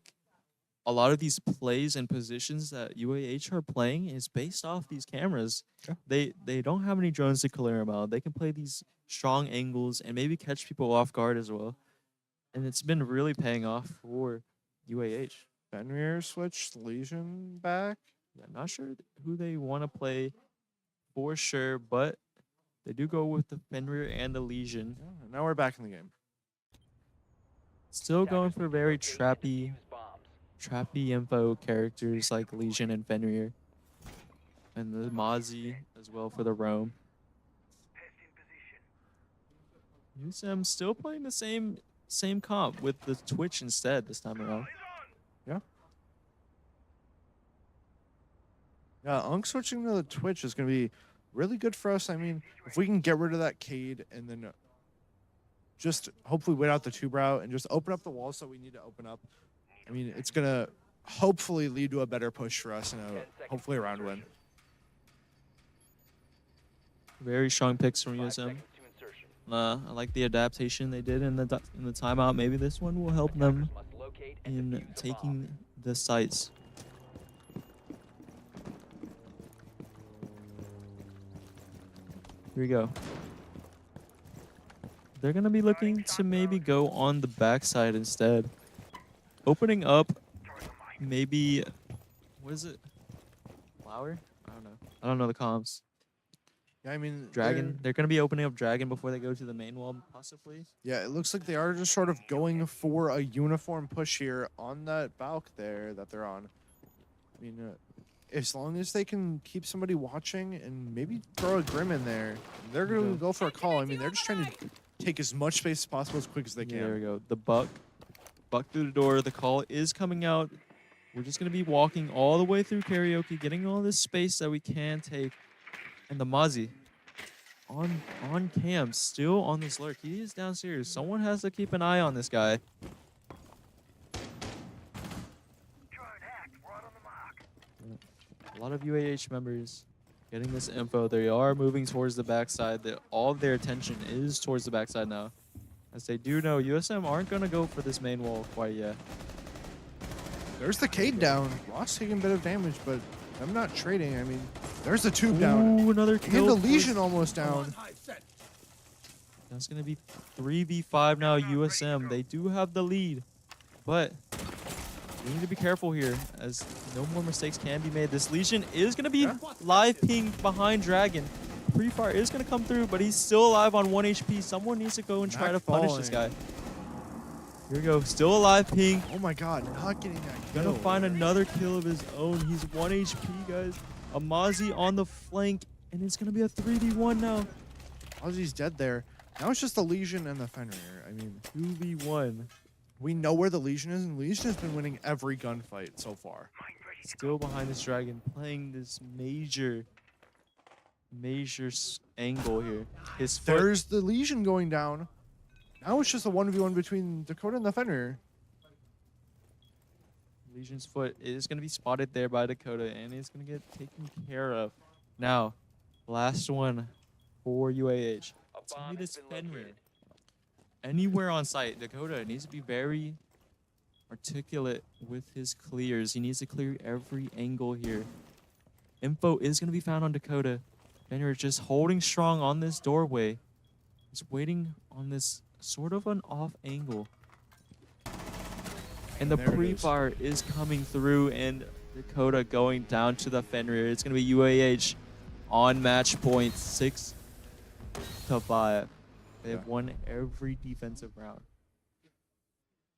a lot of these plays and positions that UAH are playing is based off these cameras. Yeah. They don't have any drones to clear them out. They can play these strong angles and maybe catch people off guard as well. And it's been really paying off for UAH. Fenrir switched Legion back. Yeah, not sure who they want to play for sure, but they do go with the Fenrir and the Legion. Yeah, now we're back in the game. Still going for very trappy info characters like Legion and Fenrir. And the Mozzie as well for the roam. USM still playing the same comp with the Twitch instead this time around. Yeah. Yeah, Unk switching to the Twitch is going to be really good for us. I mean, if we can get rid of that Cade and then just hopefully wait out the 2 route and just open up the walls that we need to open up, I mean, it's going to hopefully lead to a better push for us and hopefully a round win. Very strong picks from USM. I like the adaptation they did in the timeout. Maybe this one will help them in taking the sites. Here we go. they're going to be looking to maybe go on the backside instead. Opening up maybe, what is it? Flower? I don't know. I don't know the comms. Yeah, I mean, Dragon. They're going to be opening up Dragon before they go to the main wall, possibly. yeah, it looks like they are just sort of going for a uniform push here on that balk there that they're on. I mean, as long as they can keep somebody watching and maybe throw a Grim in there, they're going to go for a call. I mean, they're just trying to take as much space as possible as quick as they can. There we go. The buck through the door. The call is coming out. We're just going to be walking all the way through karaoke, getting all this space that we can take. And the Mozzie on cam, still on this lurk. He is downstairs. Someone has to keep an eye on this guy. A lot of UAH members getting this info. They are moving towards the backside. All of their attention is towards the backside now. As they do know, USM aren't going to go for this main wall quite yet. There's the Cade down. Ross taking a bit of damage, but I'm not trading. I mean, there's the tube down. Ooh, another kill. And the Legion almost down. That's going to be 3v5 now, USM. They do have the lead, but we need to be careful here as no more mistakes can be made. This Legion is going to be live ping behind Dragon. Pre-fire is going to come through, but he's still alive on 1 HP. Someone needs to go and try to punish this guy. Here we go. Still alive ping. Oh my god, not getting that kill. Gonna find another kill of his own. He's 1 HP, guys. A Mozzie on the flank, and it's gonna be a 3v1 now. Mozzie's dead there. Now it's just the Legion and the Fenrir. I mean, 2v1. we know where the Legion is, and Legion has been winning every gunfight so far. Still behind this Dragon, playing this major angle here. His foot. There's the Legion going down. Now it's just a 1v1 between Dakota and the Fenrir. Legion's foot is going to be spotted there by Dakota, and it's going to get taken care of. Now, last one for UAH. It's going to be this Fenrir. Anywhere on site, Dakota needs to be very articulate with his clears. He needs to clear every angle here. Info is going to be found on Dakota. Fenrir just holding strong on this doorway. He's waiting on this sort of an off angle. And the pre-fire is coming through, and Dakota going down to the Fenrir. It's going to be UAH on match point 6-5. They have won every defensive round.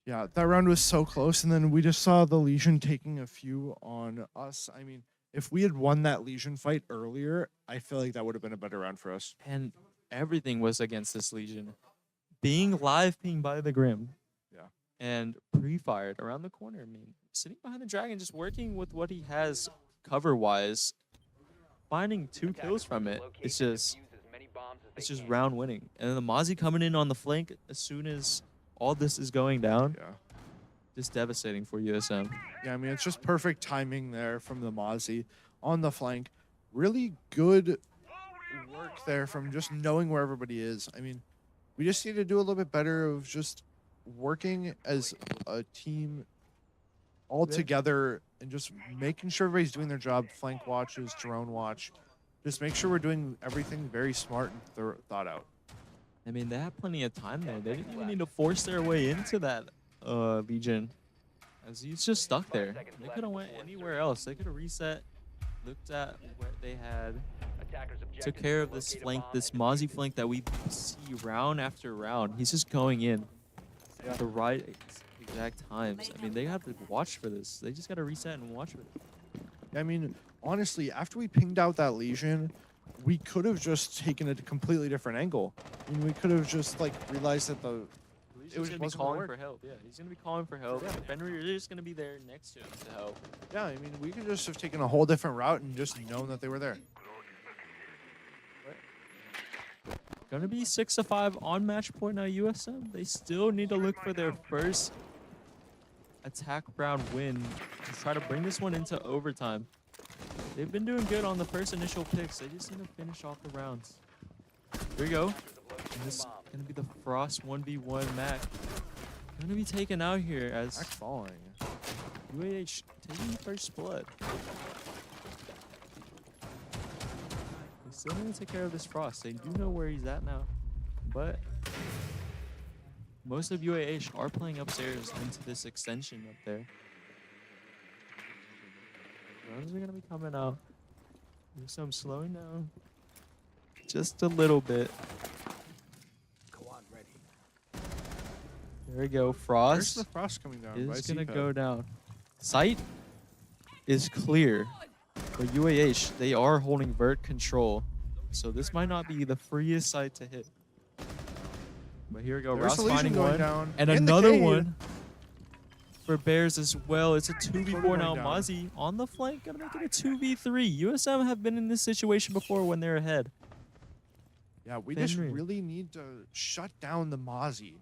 Yeah, that round was so close, and then we just saw the Legion taking a few on us. I mean, if we had won that Legion fight earlier, I feel like that would have been a better round for us. And everything was against this Legion. Being live pinged by the Grim. Yeah. And pre-fired around the corner. I mean, sitting behind the Dragon, just working with what he has cover-wise, finding 2 kills from it. It's just round winning. And then the Mozzie coming in on the flank as soon as all this is going down. Yeah. Just devastating for USM. Yeah, I mean, it's just perfect timing there from the Mozzie on the flank. Really good work there from just knowing where everybody is. I mean, we just need to do a little bit better of just working as a team all together and just making sure everybody's doing their job. Flank watches, drone watch. Just make sure we're doing everything very smart and thought out. I mean, they had plenty of time there. They didn't even need to force their way into that Legion, as he's just stuck there. They could have went anywhere else. They could have reset, looked at what they had, took care of this flank, this Mozzie flank that we see round after round. He's just going in at the right exact times. I mean, they have to watch for this. They just got to reset and watch for it. I mean, honestly, after we pinged out that Legion, we could have just taken a completely different angle. I mean, we could have just like realized that it was going to be calling for help. Yeah, he's going to be calling for help. Yeah. Fenrir is just going to be there next to him to help. Yeah, I mean, we could just have taken a whole different route and just known that they were there. Going to be 6-5 on match point now, USM. They still need to look for their first attack round win to try to bring this one into overtime. They've been doing good on the first initial picks. They just need to finish off the rounds. Here we go. And this is going to be the Frost 1v1 Mac. Going to be taken out here as Mac falling. UAH taking first blood. They still need to take care of this Frost. They do know where he's at now. But Most of UAH are playing upstairs into this extension up there. Drones are gonna be coming out. There's some slowing down. Just a little bit. Quad ready. There we go. Where's Frost the Frost coming down? is By gonna Zika? go down. Sight is clear. For UAH, they are holding vert control. So this might not be the freest site to hit. But here we go. There's Rouse the Legion finding going one. down. And the another Cade. one for Bears as well. It's a 2v4 going now. down. Mozzie on the flank, gonna make it a 2v3. USM have been in this situation before when they're ahead. Yeah, we just Fenrir. really need to shut down the Mozzie.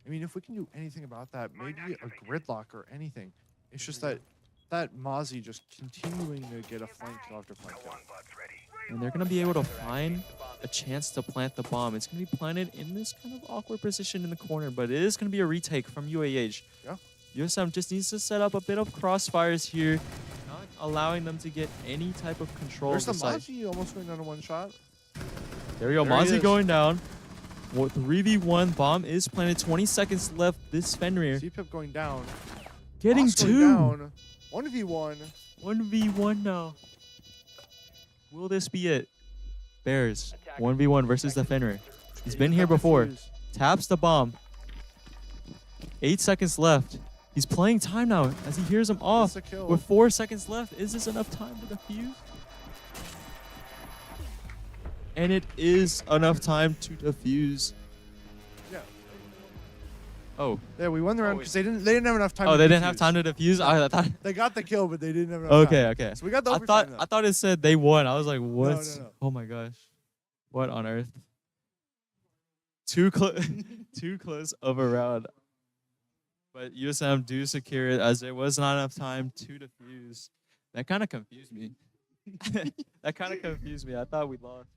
I mean, if we can do anything about that, maybe a gridlock or anything. It's just that Mozzie just continuing to get a flank kill after flank kill. And they're gonna be able to find a chance to plant the bomb. It's gonna be planted in this kind of awkward position in the corner, but it is gonna be a retake from UAH. Yeah. USM just needs to set up a bit of crossfires here, not allowing them to get any type of control There's of the the site. Mozzie almost going down to one shot. There we go. There he Mozzie is. going down. Well, 3v1. Bomb is planted. 20 seconds left. This Fenrir CPIP going down. getting Moss going 2. down. 1v1. 1v1 now. Will this be it? Bears. 1v1 versus the Fenrir. He's been here Got the before. fuse. Taps the bomb. 8 seconds left. He's playing time now as he hears him off. Gets a kill. With 4 seconds left, is this enough time to defuse? And it is enough time to defuse. Yeah. Oh. Yeah, we won the round because they didn't have enough time. Oh, to they didn't have defuse. time to defuse? I thought. They got the kill, but they didn't have enough Okay, time. okay. So we got the I overtime. thought it said they won. I was like, what? no. Oh my gosh. What on earth? Too close too close of a round. But USM do secure it as there was not enough time to defuse. That kind of confused me. That kind of confused me. I thought we lost.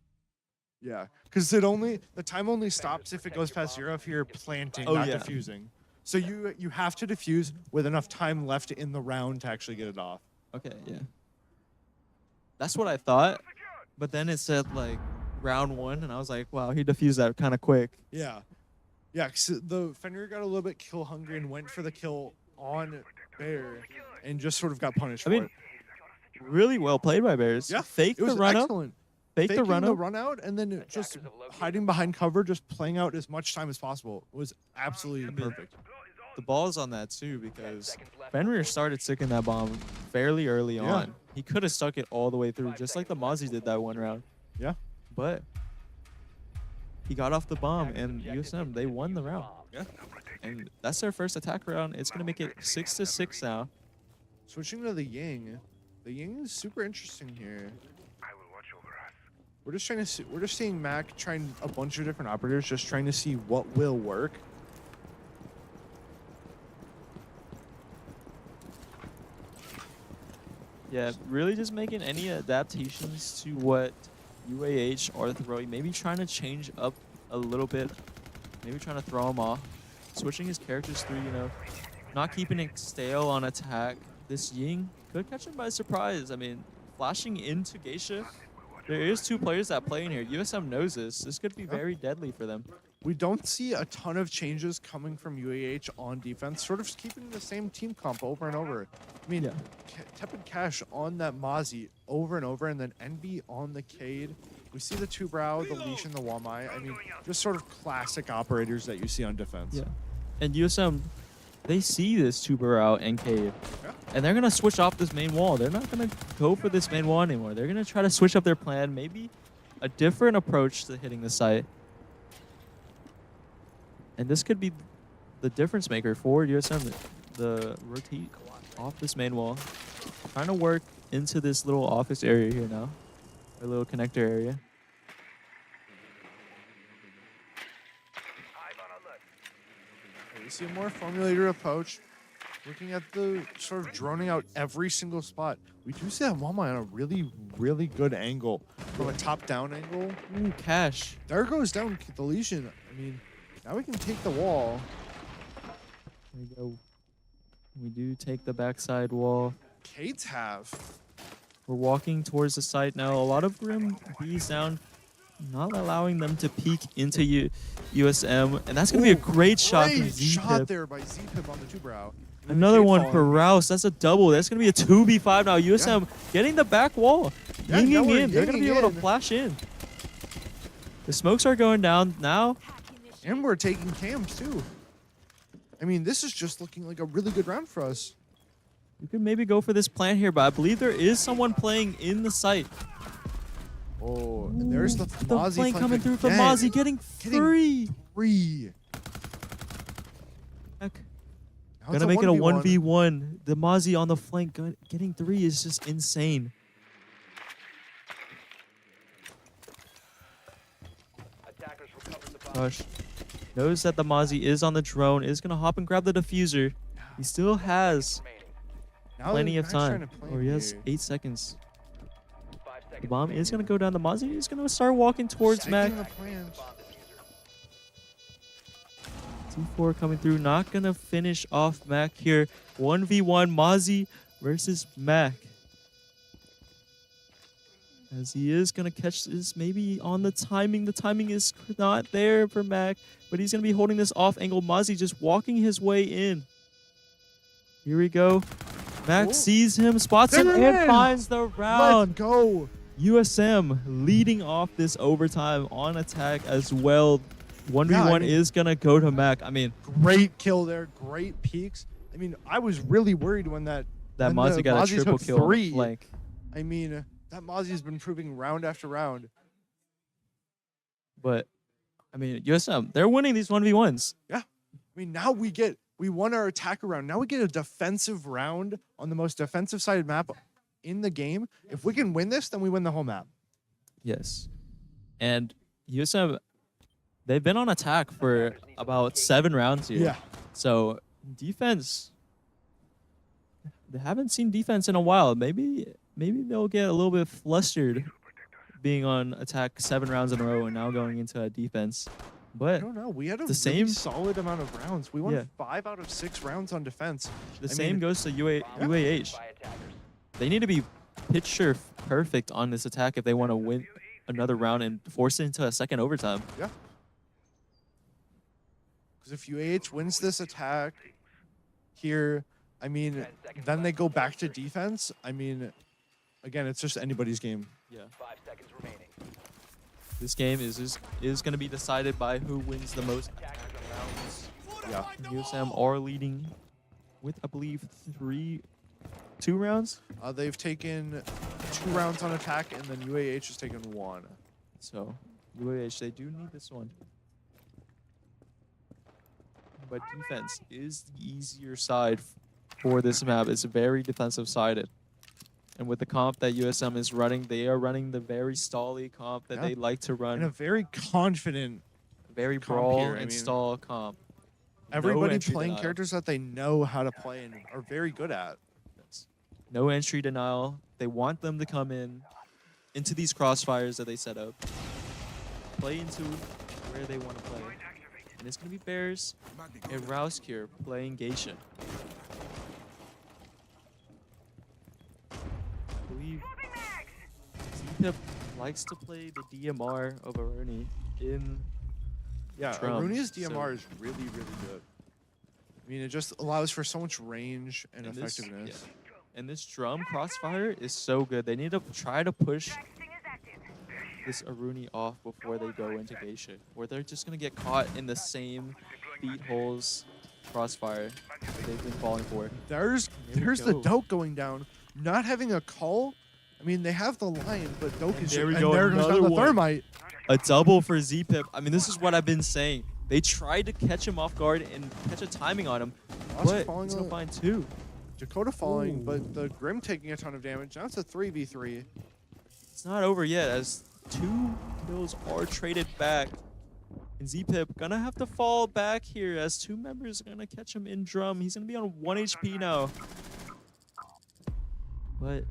Yeah, because the time only stops if it goes past 0 if you're planting, Oh, not yeah. defusing. So you have to defuse with enough time left in the round to actually get it off. Okay, yeah. That's what I thought. But then it said like round 1 and I was like, wow, he defused that kind of quick. Yeah. Yeah, 'cause the Fenrir got a little bit kill hungry and went for the kill on Bear and just sort of got punished I for mean, it. really well played by Bears. Yeah, Fake it was the run up. excellent. Fake the Faking run the up. run out and then just hiding behind cover, just playing out as much time as possible was absolutely perfect. The ball's on that too because Fenrir started sticking that bomb fairly early Yeah. on. He could have stuck it all the way through, just like the Mozzie did that one round. Yeah. But he got off the bomb, and USM, they won the round. Yeah. And that's their first attack round. It's going to make it 6-6 now. Switching to the Ying. The Ying is super interesting here. We're just trying to see, we're just seeing Mac trying a bunch of different operators, just trying to see what will work. Yeah, really just making any adaptations to what UAH are throwing. Maybe trying to change up a little bit. Maybe trying to throw him off. Switching his characters through, not keeping it stale on attack. This Ying could catch him by surprise. I mean, flashing into Geisha. There is 2 players that play in here. USM knows this. This could be very deadly for them. We don't see a ton of changes coming from UAH on defense, sort of just keeping the same team comp over and over. I mean, Yeah. Tepid Cash on that Mozzie over and over, and then NB on the Cade. We see the 2 Brow, the Leash, and the Wamai. I mean, just sort of classic operators that you see on defense. Yeah. And USM, they see this tuber out and Cade. Yeah. And they're going to switch off this main wall. They're not going to go for this main wall anymore. They're going to try to switch up their plan, maybe a different approach to hitting the site. And this could be the difference maker for USM, the rotate off this main wall. Trying to work into this little office area here now, a little connector area. We see a more formulated approach, looking at the sort of droning out every single spot. We do see that Wamai on a really, really good angle, from a top-down angle. Ooh, Cash. There goes down the Legion. I mean, now we can take the wall. There we go. We do take the backside wall. Cade's have. We're walking towards the site now. A lot of Grim B's down. not allowing them to peek into USM, and that's gonna be a great shot from Great shot Z-Pip. there by Z-Pip on the two brow. Another one for falling. Rouse. That's a double. That's gonna be a 2v5 now. USM getting the back wall, Yeah, now yinging we're in. They're gonna be yinging able in. to flash in. The smokes are going down now. And we're taking cams too. I mean, this is just looking like a really good round for us. You could maybe go for this plant here, but I believe there is someone playing in the site. Oh, and there's the Mozzie flank coming through from again. Mozzie, getting free. Free. Heck. Now it's Gonna make it a 1v1. 1v1. The Mozzie on the flank getting 3 is just insane. Gosh. Knows that the Mozzie is on the drone, is gonna hop and grab the diffuser. He still has Now plenty they're of Max trying time. to play Or he has here. 8 seconds. The bomb is gonna go down. The Mozzie is gonna start walking towards Mac. Setting the plans. T4 coming through, not gonna finish off Mac here. 1v1 Mozzie versus Mac. As he is gonna catch this maybe on the timing. The timing is not there for Mac, but he's gonna be holding this off angle. Mozzie just walking his way in. Here we go. Mac Oh. sees him, spots him, There it and is. finds the Let's round. go. USM leading off this overtime on attack as well. 1v1 I mean- is gonna go to Mac. I mean, Great kill there. Great peaks. I mean, I was really worried when that when Mozzie the got a Mozzie triple took kill on the 3. flank. I mean, that Mozzie's been proving round after round. But I mean, USM, they're winning these 1v1s. I mean, now we won our attack round. Now we get a defensive round on the most defensive sided map in the game. If we can win this, then we win the whole map. Yes. And USM, they've been on attack for about 7 rounds here. Yeah. So defense, they haven't seen defense in a while. Maybe they'll get a little bit flustered being on attack 7 rounds in a row and now going into a defense. I But don't know. We had a The really same- solid amount of rounds. We won Yeah. 5 out of 6 rounds on defense. the I same mean- goes to UAH. They need to be picture perfect on this attack if they want to win another round and force it into a second overtime. Because if UAH wins this attack here, I mean, then they go back to defense. I mean, again, it's just anybody's game. Yeah. 5 seconds remaining. This game is going to be decided by who wins the most rounds. Yeah. USM are leading with, I believe, 2 rounds. They've taken 2 rounds on attack, and then UAH has taken 1. So UAH, they do need this one. But defense is the easier side for this map. It's very defensive sided. And with the comp that USM is running, they are running the very stally comp that Yeah. they like to And a run. very confident, Very comp brawl here, I and mean, stall comp. everybody entry playing denial. characters that they know how to play and are very good at. No entry denial. They want them to come into these crossfires that they set up. Play into where they want to play. And it's going to be Bears and Rouse here playing Geisha. I believe Z-Pip likes to play the DMR of Aruni in Yeah, Drum, Aruni's so- DMR is really, really good. I mean, it just allows for so much range and And this- effectiveness. And this drum crossfire is so good. They need to try to push this Aruni off before they go into Geisha, or they're just going to get caught in the same beat holes crossfire that they've been falling for. There's There we the go. Doke going down. Not having a call. I mean, they have the line, but Doke And is there we and go, there goes down another the one. thermite. A double for Z-Pip. I mean, this is what I've been saying. They tried to catch him off guard and catch a timing on him, Oscar but falling he's going on- to find 2. Dakota falling, Ooh. but the Grim taking a ton of damage. Now it's a 3v3. It's not over yet as 2 kills are traded back. And Z-Pip gonna have to fall back here as 2 members are gonna catch him in drum. He's gonna be on 1 HP now. But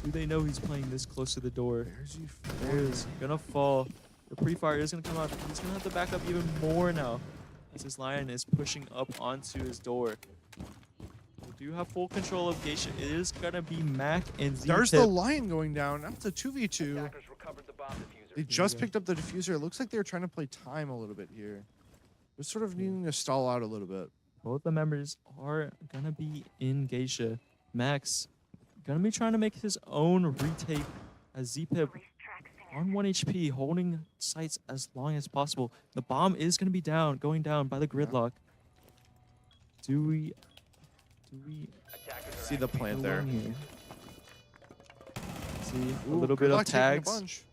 do they know he's playing this close to the door? Bears gonna fall. The pre-fire is gonna come out. He's gonna have to back up even more now as his lion is pushing up onto his door. We do have full control of Geisha. It is gonna be Mac and Z-Pip. There's the lion going down. Now it's a 2v2. Attackers recovered the bomb diffuser. They just picked up the diffuser. It looks like they were trying to play time a little bit here. They're sort of needing to stall out a little bit. Both the members are gonna be in Geisha. Max gonna be trying to make his own retake as Z-Pip on 1 HP, holding sights as long as possible. The bomb is gonna be going down by the gridlock. Do we See the plant there. here? See a Ooh, little bit of Gridlock taking a tags bunch.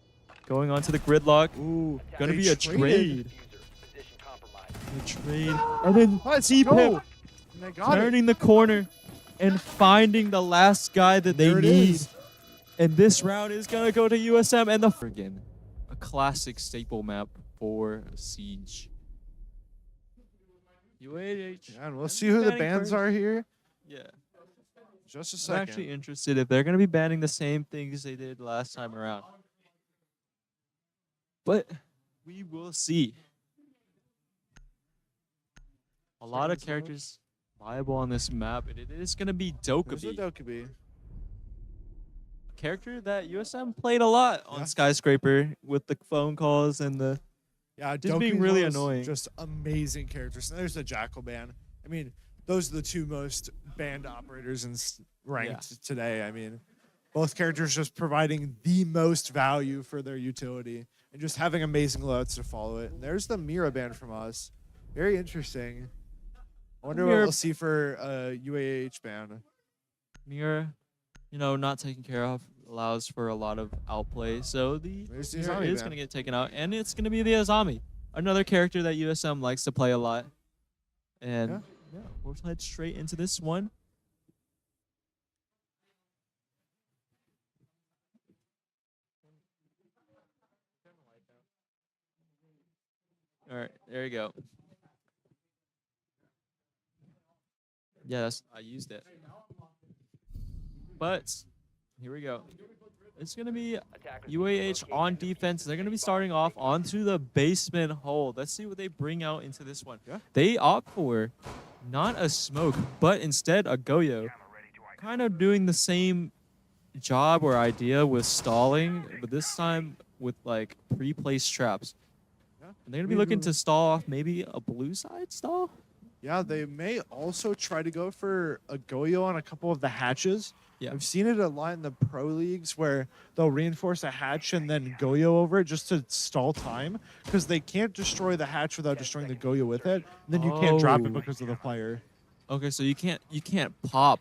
going on to the gridlock. Ooh, Gonna they be a traded. trade. A trade. And then Z-Pip go. And they got it. turning the corner and finding the last guy that they There it need. is. And this round is gonna go to USM and the friggin' a classic staple map for Siege. UAH. Yeah, and we'll see who the banning bans first. are here. Yeah. Just a I'm second. actually interested if they're gonna be banning the same things they did last time around. But we will see. A lot of characters viable on this map, and it is gonna be There's a Dokkaebi. Dokkaebi. Character that USM played a lot on Yeah. Skyscraper with the phone calls and the Yeah, Just being Dokkaebi's really one of those annoying. Just amazing characters. And there's the Jackal ban. I mean, those are the two most banned operators in ranked today. I mean, both characters just providing the most value for their utility and just having amazing loads to follow it. And there's the Mira ban from us. Very interesting. I wonder what Mira- we'll see for UAH ban. Mira, not taken care of, allows for a lot of outplay. So the There's the Mira Azami is ban. going to get taken out, and it's going to be the Azami, another character that USM likes to play a lot. And yeah, we'll head straight into this one. All right, there you go. Yes, I used it. But here we go. It's going to be UAH on defense. They're going to be starting off onto the basement hole. Let's see what they bring out into this one. Yeah. They opt for not a smoke, but instead a Goyo. Kind of doing the same job or idea with stalling, but this time with like pre-placed traps. Yeah. And they're going to be looking to stall off maybe a blue side stall. Yeah, they may also try to go for a Goyo on a couple of the hatches. Yeah. I've seen it a lot in the pro leagues where they'll reinforce a hatch and then Goyo over it just to stall time because they can't destroy the hatch without destroying the Goyo with it. And then you can't drop Oh. it because of the fire. Okay, so you can't pop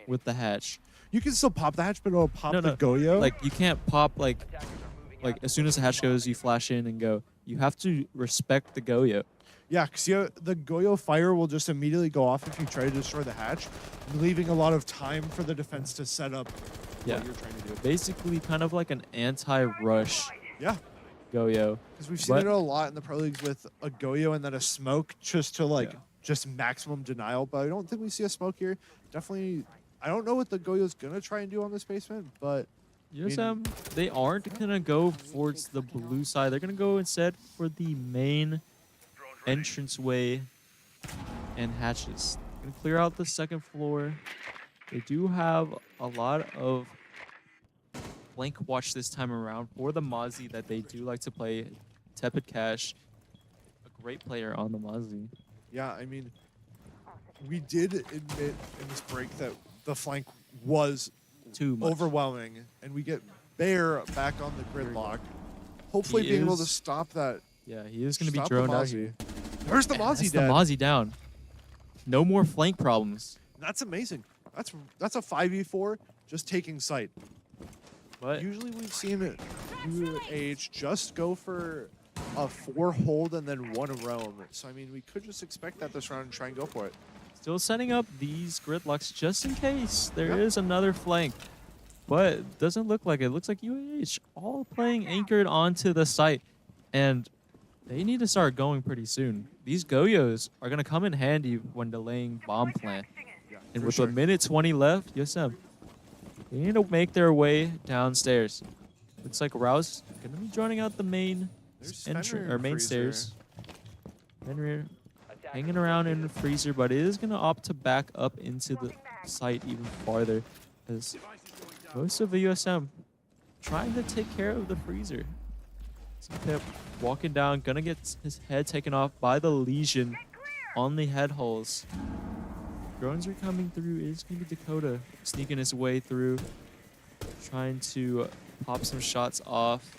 with the hatch. You can still pop the hatch, but it'll pop No, the no. Goyo. Like you can't pop like as soon as the hatch goes, you flash in and go. You have to respect the Goyo. yeah, because the Goyo fire will just immediately go off if you try to destroy the hatch, leaving a lot of time for the defense to set up Yeah. what you're trying to do. Basically, kind of like an anti-rush Yeah, Goyo. because we've seen But- it a lot in the pro leagues with a Goyo and then a smoke just to like Yeah. just maximum denial. But I don't think we see a smoke here. Definitely, I don't know what the Goyo's gonna try and do on this basement, but USM, they aren't gonna go towards the blue side. They're gonna go instead for the main entranceway and hatches. Gonna clear out the second floor. They do have a lot of flank watch this time around for the Mozzie that they do like to play. Tepid Cash, a great player on the Mozzie. yeah, I mean, we did admit in this break that the flank was Too much. overwhelming, and we get Bear back on the gridlock. Hopefully, He being able to is- stop that. Yeah, he is gonna be stop the droned out Mozzie. here. There's the That's Mozzie the dead. Mozzie down. No more flank problems. That's amazing. That's a 5v4 just taking sight. But Usually we've seen UAH just go for a 4 hold and then 1 roam. So I mean, we could just expect that this round and try and go for it. still setting up these gridlocks just in case there is Yeah. another flank. But it doesn't look like it. It looks like UAH all playing anchored onto the site. And they need to start going pretty soon. These Goyos are going to come in handy when delaying bomb plant. Yeah, And for with sure. a minute 20 left, USM, they need to make their way downstairs. Looks like Rouse going to be joining out the main There's entrance Fenrir or main Freezer. stairs. Fenrir hanging around in the freezer, but it is going to opt to back up into the site even farther. As most of the USM trying to take care of the freezer. Pip walking down, gonna get his head taken off by the Legion on the head holes. Drones are coming through. It's gonna be Dakota sneaking his way through, trying to pop some shots off.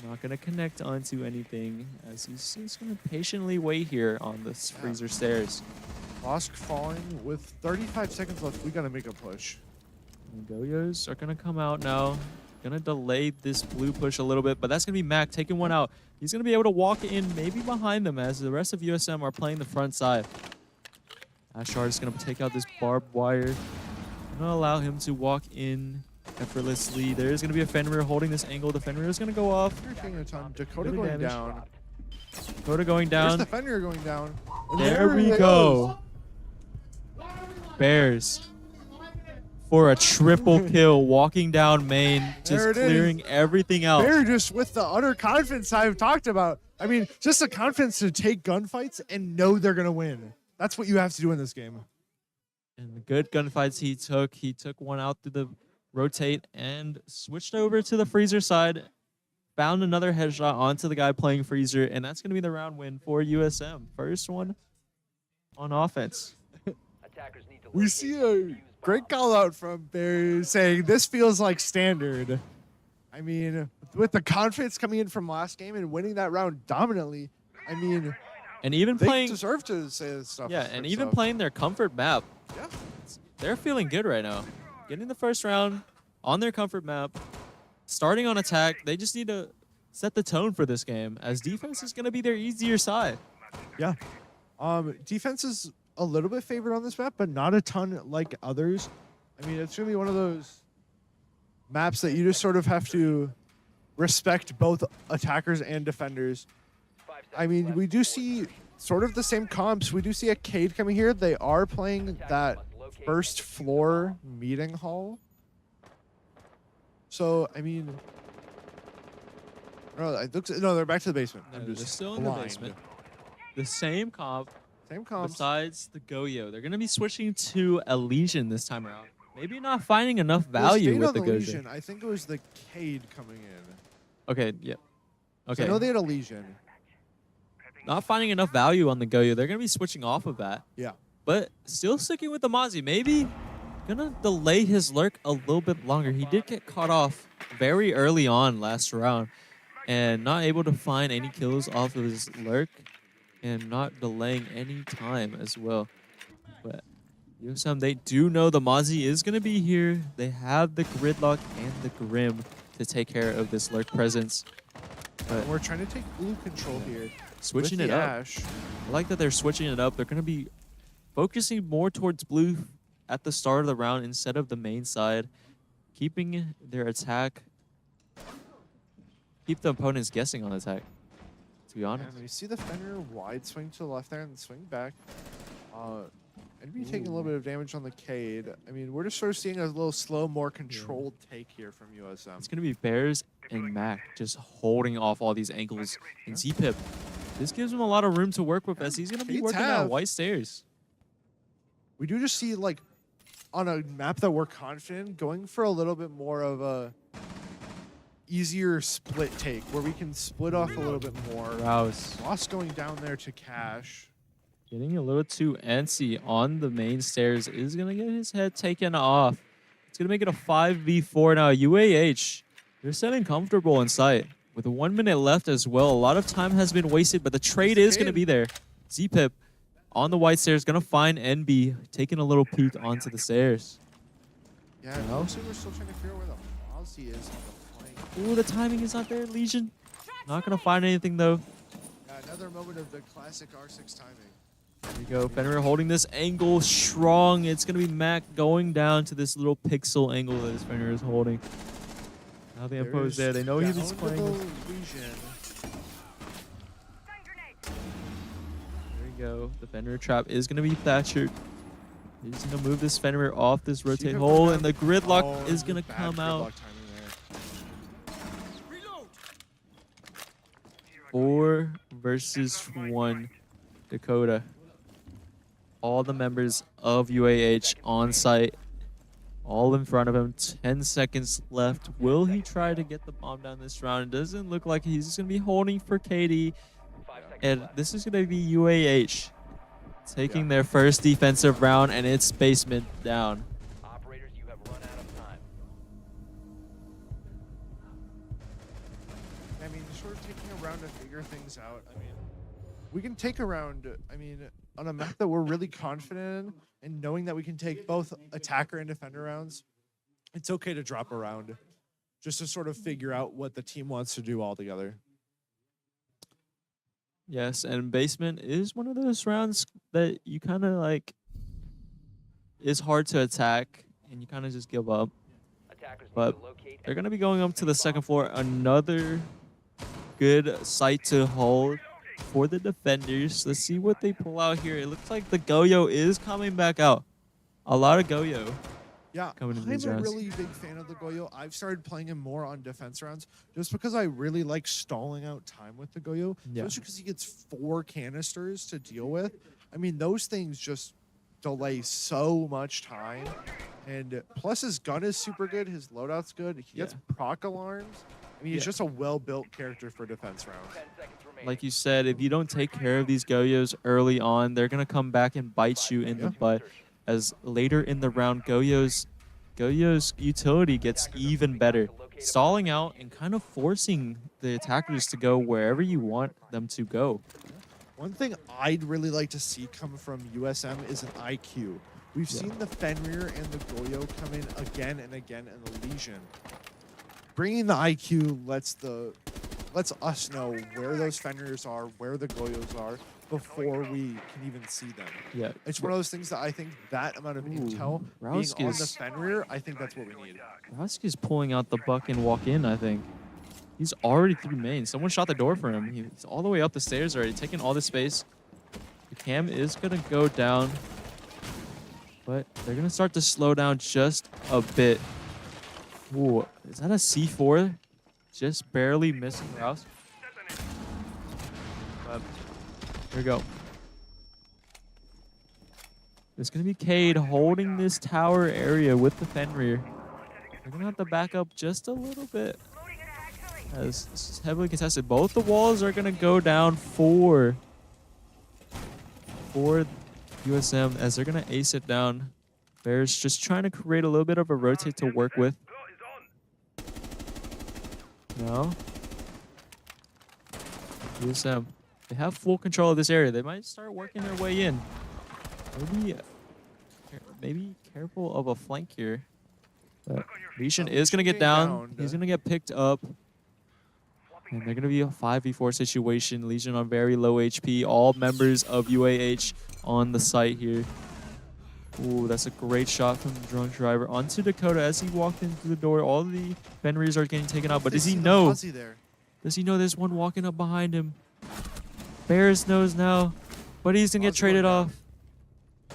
Not gonna connect onto anything as he's just gonna patiently wait here on the freezer stairs. Losk falling with 35 seconds left. We gotta make a push. And Goyos are gonna come out now. Gonna delay this blue push a little bit, but that's gonna be Mac taking one out. He's gonna be able to walk in maybe behind them as the rest of USM are playing the front side. Ashard is gonna take out this barbed wire. Gonna allow him to walk in effortlessly. There is gonna be a Fenrir holding this angle. The Fenrir is gonna go off. You're taking a ton. Dakota Good going damage. down. Dakota going There's down. the Fenrir going down. And There we it go. Bears for a triple kill, walking down main, just There it is. clearing everything out. They're just with the utter confidence I've talked about. I mean, just the confidence to take gunfights and know they're going to win. That's what you have to do in this game. And the good gunfights he took one out through the rotate and switched over to the freezer side, found another headshot onto the guy playing freezer, and that's going to be the round win for USM. First one on offense. We see a great call out from Barry saying this feels like standard. I mean, with the confidence coming in from last game and winning that round dominantly, I mean, And even they playing, deserve to say this stuff. yeah, and good even stuff. playing their comfort map, Yeah. they're feeling good right now. Getting the first round on their comfort map, starting on attack. They just need to set the tone for this game, as defense is going to be their easier side. Yeah. Defense is a little bit favored on this map, but not a ton like others. I mean, it's going to be one of those maps that you just sort of have to respect both attackers and defenders. I mean, we do see sort of the same comps. We do see a Cade coming here. They are playing that first floor meeting hall. So, I mean, no, they're back to the basement. I'm They're just still in blind. the basement. The same comp. Same comps. Besides the Goyo, they're going to be switching to a Legion this time around. Maybe not finding enough Well, value staying with on the Goyo. Legion, I think it was the Cade coming in. Okay, yep. So I know they had a Legion. Not finding enough value on the Goyo. They're going to be switching off of that. Yeah. But still sticking with the Mozzie. Maybe going to delay his lurk a little bit longer. He did get caught off very early on last round and not able to find any kills off of his lurk and not delaying any time as well. But USM, they do know the Mozzie is going to be here. They have the Gridlock and the Grim to take care of this lurk presence. But We're trying to take blue control here. switching with it the up. Ash. I like that they're switching it up. They're going to be focusing more towards blue at the start of the round instead of the main side, keeping their attack, keep the opponents guessing on attack, to be honest. And we see the Fenrir wide swing to the left there and swing back. NB taking a little bit of damage on the Cade. I mean, we're just sort of seeing a little slow, more controlled take here from USM. It's going to be Bears and Mac just holding off all these angles. And Zpip, this gives him a lot of room to work with as he's going to be Cades working have. on white stairs. We do just see, like, on a map that we're confident in, going for a little bit more of a easier split take where we can split off a little bit more. Rouse Lost going down there to Cash. getting a little too antsy on the main stairs is going to get his head taken off. It's going to make it a 5v4 now. UAH, they're sitting comfortable in sight. With 1 minute left as well, a lot of time has been wasted, but the trade is going to be there. Zpip on the white stairs, going to find NB, taking a little peek onto the stairs. Yeah, No? mostly we're still trying to figure out where the Mozzie is on the flank. Ooh, the timing is not there, Legion. Not going to find anything, though. Yeah, another moment of the classic R6 timing. There we go. Fenrir holding this angle strong. It's going to be Mac going down to this little pixel angle that his Fenrir is holding. Now the info is there. They know he was down to playing. the There Legion. we go. The Fenrir trap is going to be Thatcher. He's going to move this Fenrir off this rotate Secret hole, program. and the gridlock Oh, is going to bad come out. gridlock timing there. 4 versus 1 Dakota. All the members of UAH on site. all in front of him. 10 seconds left. Will he try to get the bomb down this round? It doesn't look like he's just going to be holding for KD. And this is going to be UAH taking their first defensive round, and it's basement down. Operators, you have run out of time. I mean, sort of taking a round to figure things out. I mean, we can take a round, I mean, on a map that we're really confident in, and knowing that we can take both attacker and defender rounds, it's okay to drop a round just to sort of figure out what the team wants to do all together. Yes, and basement is one of those rounds that you kind of like, is hard to attack, and you kind of just give up. But they're going to be going up to the second floor. Another good site to hold for the defenders. Let's see what they pull out here. It looks like the Goyo is coming back out. A lot of Goyo. Yeah, coming in I'm these a rounds. really big fan of the Goyo. I've started playing him more on defense rounds just because I really like stalling out time with the Goyo, especially because he gets 4 canisters to deal with. I mean, those things just delay so much time. And plus his gun is super good. His loadout's good. He gets proc alarms. I mean, he's just a well-built character for defense rounds. Like you said, if you don't take care of these Goyos early on, they're going to come back and bite you in the butt. As later in the round, Goyo's utility gets even better. Stalling out and kind of forcing the attackers to go wherever you want them to go. One thing I'd really like to see come from USM is an IQ. We've seen the Fenrir and the Goyo come in again and again in the Legion. Bringing the IQ lets us know where those Fenrirs are, where the Goyos are, before we can even see them. Yeah. It's one of those things that I think that amount of intel being on the Fenrir, I think that's what we need. Rowski's pulling out the buck and walk in, I think. He's already through main. Someone shot the door for him. He's all the way up the stairs already, taking all the space. The cam is going to go down, but they're going to start to slow down just a bit. Ooh, is that a C4? Just barely missing Rouse. But here we go. It's going to be Cade holding this tower area with the Fenrir. They're going to have to back up just a little bit, as this is heavily contested. Both the walls are going to go down for USM as they're going to ace it down. Bears just trying to create a little bit of a rotate to work with. No. USM. They have full control of this area. They might start working their way in. Maybe careful of a flank here. But Legion is going to get down. He's going to get picked up. And they're going to be a 5v4 situation. Legion on very low HP. All members of UAH on the site here. Ooh, that's a great shot from the drunk driver onto Dakota as he walked in through the door. All the Fenrirs are getting taken out, but does he know? Does he know there's one walking up behind him? Bears knows now, but he's going to get traded off.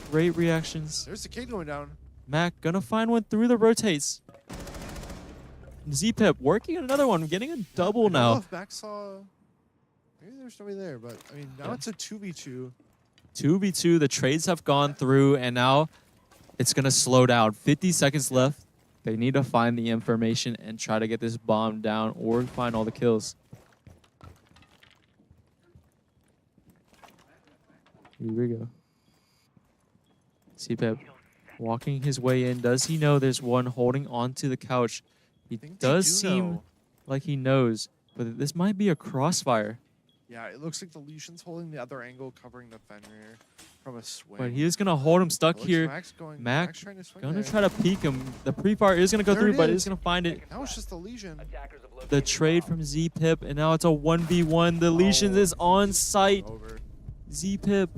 Great reactions. There's the kid going down. Mac gonna find one through the rotates. Z-Pip working on another one, getting a double now. I don't know if Mac saw... Maybe there's nobody there, but I mean, now it's a 2v2. 2v2, the trades have gone through, and now it's going to slow down. 50 seconds left. They need to find the information and try to get this bomb down or find all the kills. Here we go. C-Pip walking his way in. Does he know there's one holding onto the couch? He does seem like he knows, but this might be a crossfire. Yeah, it looks like the Legion's holding the other angle, covering the Fenrir from a swing. But he is going to hold him stuck here. Mac going to try to peek him. The pre-fire is going to go through, but he's going to find it. Now it's just the Legion. The trade from Z-Pip, and now it's a 1v1. The Legion is on site. Z-Pip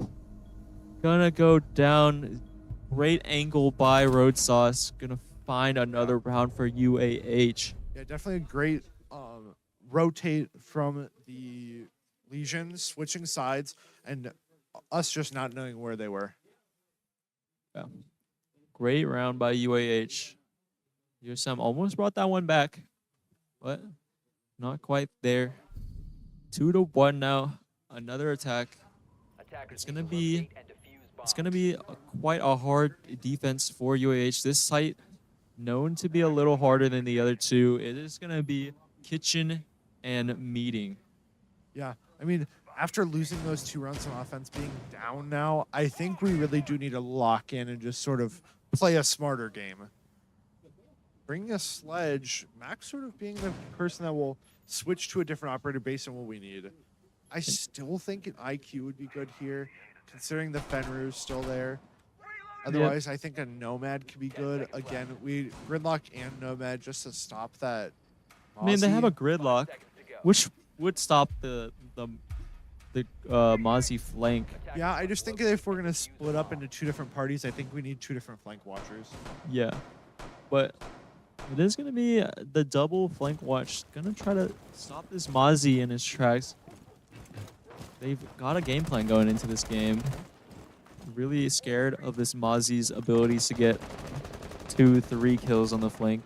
gonna go down. Great angle by Road Sauce. Gonna find another round for UAH. Yeah, definitely a great rotate from the Legion, switching sides, and us just not knowing where they were. Yeah. Great round by UAH. USM almost brought that one back, but not quite there. 2-1 now. Another attack. It's gonna be quite a hard defense for UAH. This site known to be a little harder than the other two. It is going to be kitchen and meeting. Yeah, I mean, after losing those 2 rounds on offense, being down now, I think we really do need to lock in and just sort of play a smarter game. Bringing a sledge, Max sort of being the person that will switch to a different operator based on what we need. I still think an IQ would be good here, considering the Fenrir is still there. Otherwise, I think a Nomad could be good. Again, we Gridlock and Nomad just to stop that. I mean, they have a gridlock, which would stop the Mozzie flank. Yeah, I just think if we're gonna split up into 2 different parties, I think we need 2 different flank watchers. Yeah, but it is going to be the double flank watch. Going to try to stop this Mozzie in his tracks. They've got a game plan going into this game. Really scared of this Mozzie's abilities to get 2, 3 kills on the flank.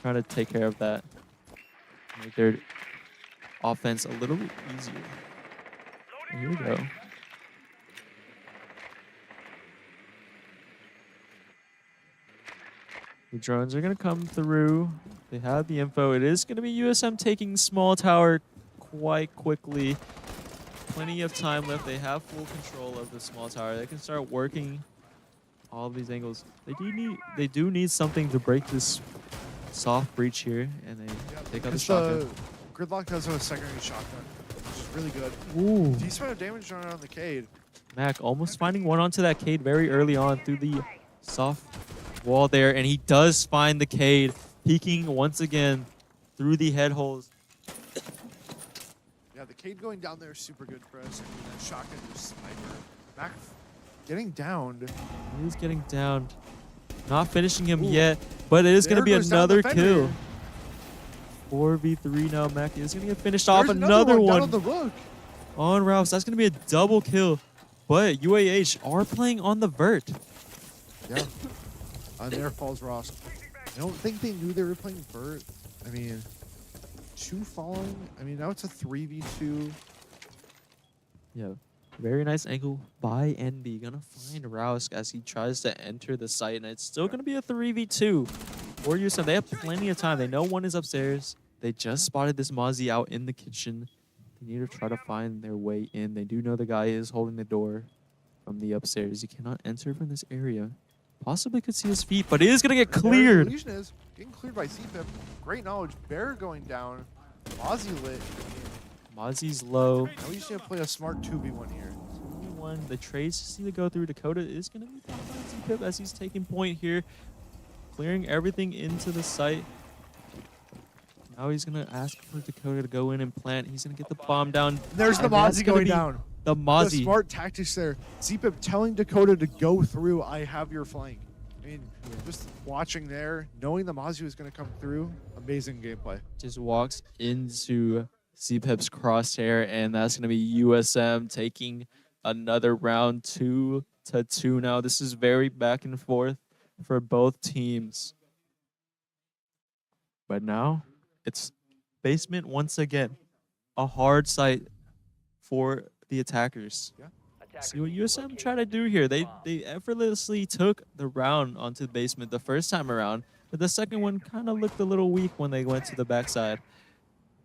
Trying to take care of that. Make their offense a little bit easier. Here we go. The drones are going to come through. They have the info. It is going to be USM taking small tower quite quickly. Plenty of time left. They have full control of the small tower. They can start working all of these angles. They do need something to break this soft breach here, and they take out the shotgun. Gridlock does have a secondary shotgun, which is really good. Ooh. Decent amount of damage done on the Cade. Mac almost finding one onto that Cade very early on through the soft wall there, and he does find the Cade, peeking once again through the head holes. Yeah, the Cade going down there is super good for us. I mean, that shotgun just sniper. Mac getting downed. He's getting downed. Not finishing him yet, but it is going to be another kill. 4v3 now. Mac is going to get finished off. Another one down on the Rook. On Rouse. That's going to be a double kill. But UAH are playing on the vert. Yeah. There falls Ross. I don't think they knew they were playing vert. I mean, 2 falling. I mean, now it's a 3v2. Yeah. Very nice angle by NB. Gonna find Rouse as he tries to enter the site, and it's still gonna be a 3v2 for USM. They have plenty of time. They know one is upstairs. They just spotted this Mozzie out in the kitchen. They need to try to find their way in. They do know the guy is holding the door from the upstairs. He cannot enter from this area. Possibly could see his feet, but it is gonna get cleared. Legion is getting cleared by CPIP. Great knowledge. Bear going down. Mozzie lit. Mozzie's low. Now we just need to play a smart 2v1 here. 2v1. The trades just need to go through. Dakota is going to be found by CPIP as he's taking point here. Clearing everything into the site. Now he's going to ask for Dakota to go in and plant. He's going to get the bomb down. There's the Mozzie going down. The Mozzie. The smart tactics there. CPIP telling Dakota to go through. I have your flank. I mean, just watching there, knowing the Mozzie was going to come through, amazing gameplay. Just walks into CPIP's crosshair, and that's going to be USM taking another round 2-2 now. This is very back and forth for both teams. But now it's basement once again. A hard site for the attackers. Yeah. See what USM try to do here. They effortlessly took the round onto the basement the first time around, but the second one kind of looked a little weak when they went to the backside.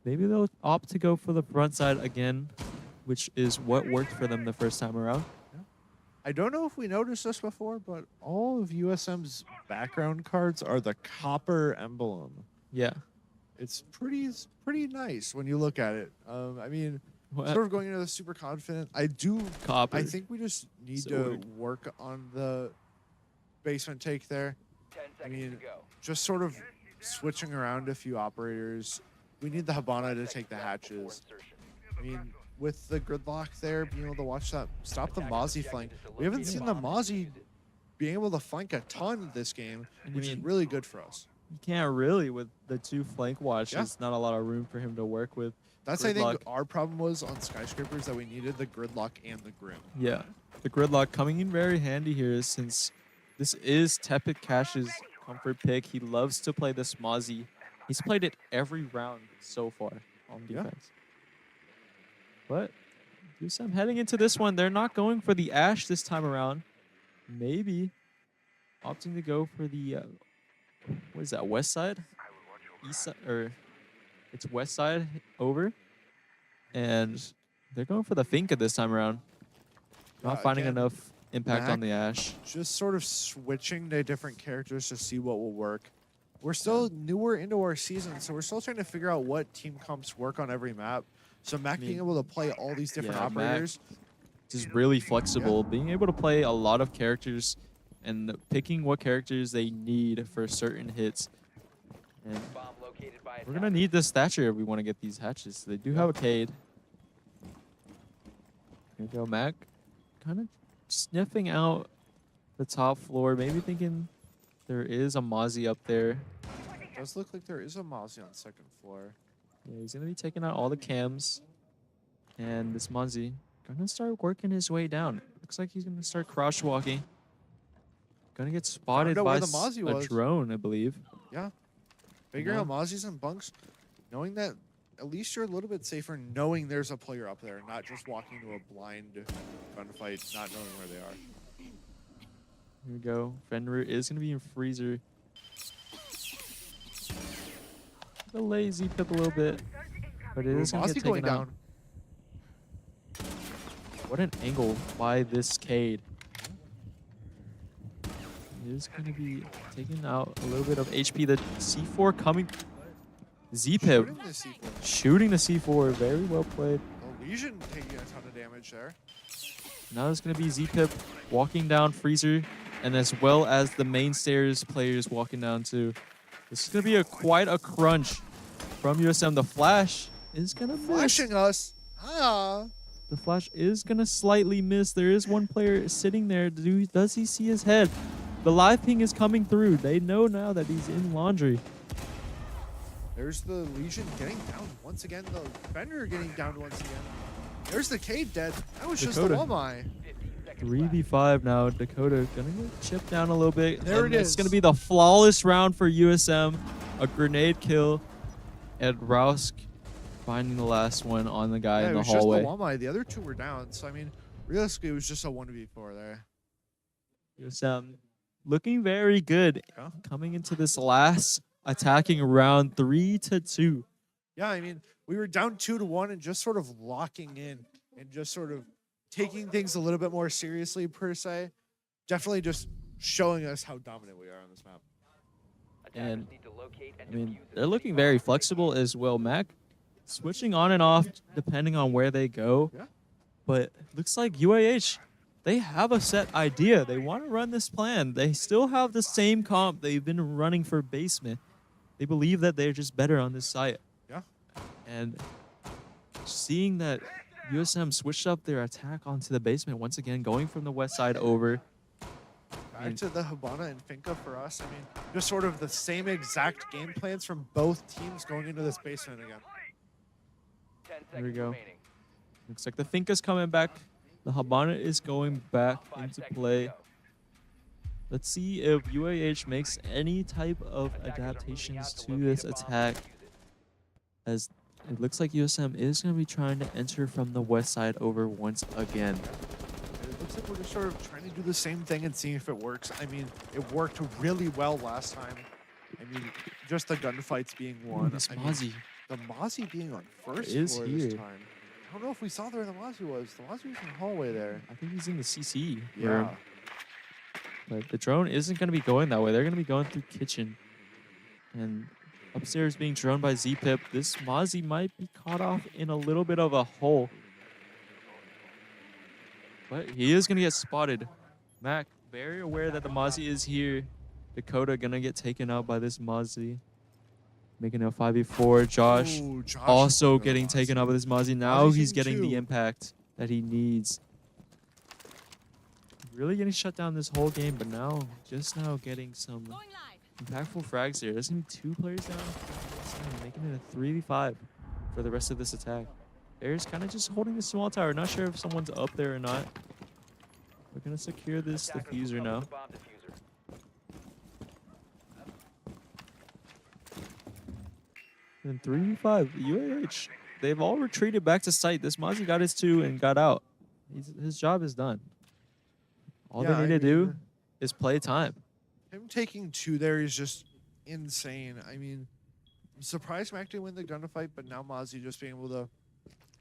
Maybe they'll opt to go for the front side again, which is what worked for them the first time around. Yeah. I don't know if we noticed this before, but all of USM's background cards are the copper emblem. Yeah. It's pretty nice when you look at it. I mean, sort of going into the super confident. I think we just need to work on the basement take there. 10 I seconds mean, to go. just sort of switching around a few operators. We need the Habana to take the hatches. I mean, with the gridlock there, being able to watch that, stop the Mozzie flank. We haven't seen the Mozzie being able to flank a ton this game, which is really good for us. You can't really with the 2 flank watches. Not a lot of room for him to work with. That's, I think, our problem was on Skyscrapers that we needed the gridlock and the Grim. Yeah. The gridlock coming in very handy here since this is Tepid Cash's comfort pick. He loves to play this Mozzie. He's played it every round so far on defense. But USM heading into this one, they're not going for the Ash this time around. Maybe opting to go for the what is that, west side? East side, or it's west side over. And they're going for the Finca this time around. Not finding Again, enough impact on the Ash. Just sort of switching to different characters to see what will work. We're still newer into our season, so we're still trying to figure out what team comps work on every map. So Mac being able to play all these different operators. Just really flexible, being able to play a lot of characters and picking what characters they need for certain hits. And we're going to need this Thatcher if we want to get these hatches. They do have a Cade. Here we go, Mac. Kind of sniffing out the top floor, maybe thinking there is a Mozzie up there. It does look like there is a Mozzie on second floor. Yeah, he's going to be taking out all the cams. And this Mozzie going to start working his way down. Looks like he's going to start crouch walking. Going to get spotted by a drone, I believe. Yeah. Figuring out Mozzies and bunks, knowing that at least you're a little bit safer knowing there's a player up there, not just walking to a blind gunfight, not knowing where they are. Here we go. Fenrir is going to be in freezer. The lazy pip a little bit, but it is going to get taken out. What an angle by this Cade. It is going to be taking out a little bit of HP. The C4 coming. Z-Pip shooting the C4. Very well played. Oh, Legion taking a ton of damage there. Now it's going to be Z-Pip walking down freezer, and as well as the main stairs players walking down too. This is going to be quite a crunch from USM. The flash is going to miss. Flashing us. Ah. The flash is going to slightly miss. There is one player sitting there. Does he see his head? The live ping is coming through. They know now that he's in laundry. There's the Legion getting down once again. The Fenrir getting down once again. There's the Cade dead. That was just the Wamai. 3v5 now. Dakota gonna get chipped down a little bit. There it is. It's gonna be the flawless round for USM. A grenade kill. And Rousk finding the last one on the guy in the hallway. It was just the Wamai. The other two were down. So, I mean, realistically, it was just a 1v4 there. USM looking very good coming into this last attacking round 3-2. Yeah, I mean, we were down 2-1 and just sort of locking in and just sort of taking things a little bit more seriously, per se. Definitely just showing us how dominant we are on this map. And, I mean, they're looking very flexible as well. Mac switching on and off depending on where they go. Yeah. But looks like UAH, they have a set idea. They want to run this plan. They still have the same comp they've been running for basement. They believe that they're just better on this site. Yeah. And seeing that USM switched up their attack onto the basement once again, going from the west side over. Back to the Hibana and Finca for us. I mean, just sort of the same exact game plans from both teams going into this basement again. Here we go. Looks like the Finca's coming back. The Hibana is going back into play. Let's see if UAH makes any type of adaptations to this attack, as it looks like USM is going to be trying to enter from the west side over once again. It looks like we're just sort of trying to do the same thing and seeing if it works. I mean, it worked really well last time. I mean, just the gunfights being won. This Mozzie. The Mozzie being on first floor this time. I don't know if we saw where the Mozzie was. The Mozzie was in the hallway there. I think he's in the CC. Yeah. But the drone isn't going to be going that way. They're going to be going through kitchen. And upstairs being drone by Z-Pip. This Mozzie might be caught off in a little bit of a hole. But he is going to get spotted. Mac, very aware that the Mozzie is here. Dakota going to get taken out by this Mozzie. Making a 5v4. Josh also getting taken out by this Mozzie. Now he's getting the impact that he needs. Really getting shut down this whole game, but now, just now getting some impactful frags here. There's going to be 2 players down, making it a 3v5 for the rest of this attack. Bears kind of just holding the small tower. Not sure if someone's up there or not. We're going to secure this diffuser now. And 3v5, UAH, they've all retreated back to site. This Mozzie got his 2 and got out. His job is done. All they need to do is play time. Him taking 2 there is just insane. I mean, I'm surprised Mac didn't win the gunfight, but now Mozzie just being able to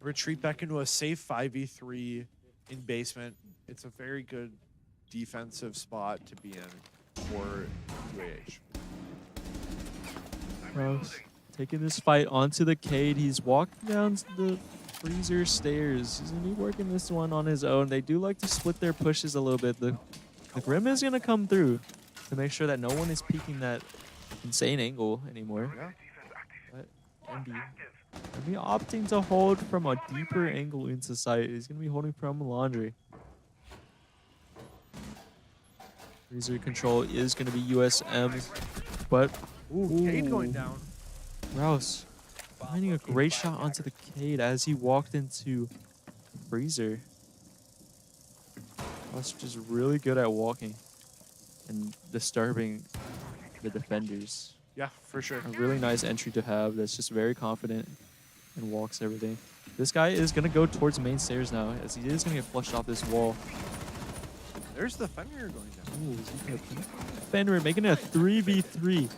retreat back into a safe 5v3 in basement. It's a very good defensive spot to be in for UAH. Rouse taking this fight onto the Cade. He's walking down the freezer stairs. He's going to be working this one on his own. They do like to split their pushes a little bit. The Grim is going to come through to make sure that no one is peeking that insane angle anymore. Yeah. But Envy opting to hold from a deeper angle into sight. He's going to be holding from Laundry. Freezer control is going to be USM, but Cade going down. Rouse finding a great shot onto the Cade as he walked into Freezer. Rouse just really good at walking and disturbing the defenders. Yeah, for sure. A really nice entry to have that's just very confident and walks everything. This guy is going to go towards main stairs now as he is going to get flushed off this wall. There's the Fenrir going down. Ooh, Fenrir making it a 3v3.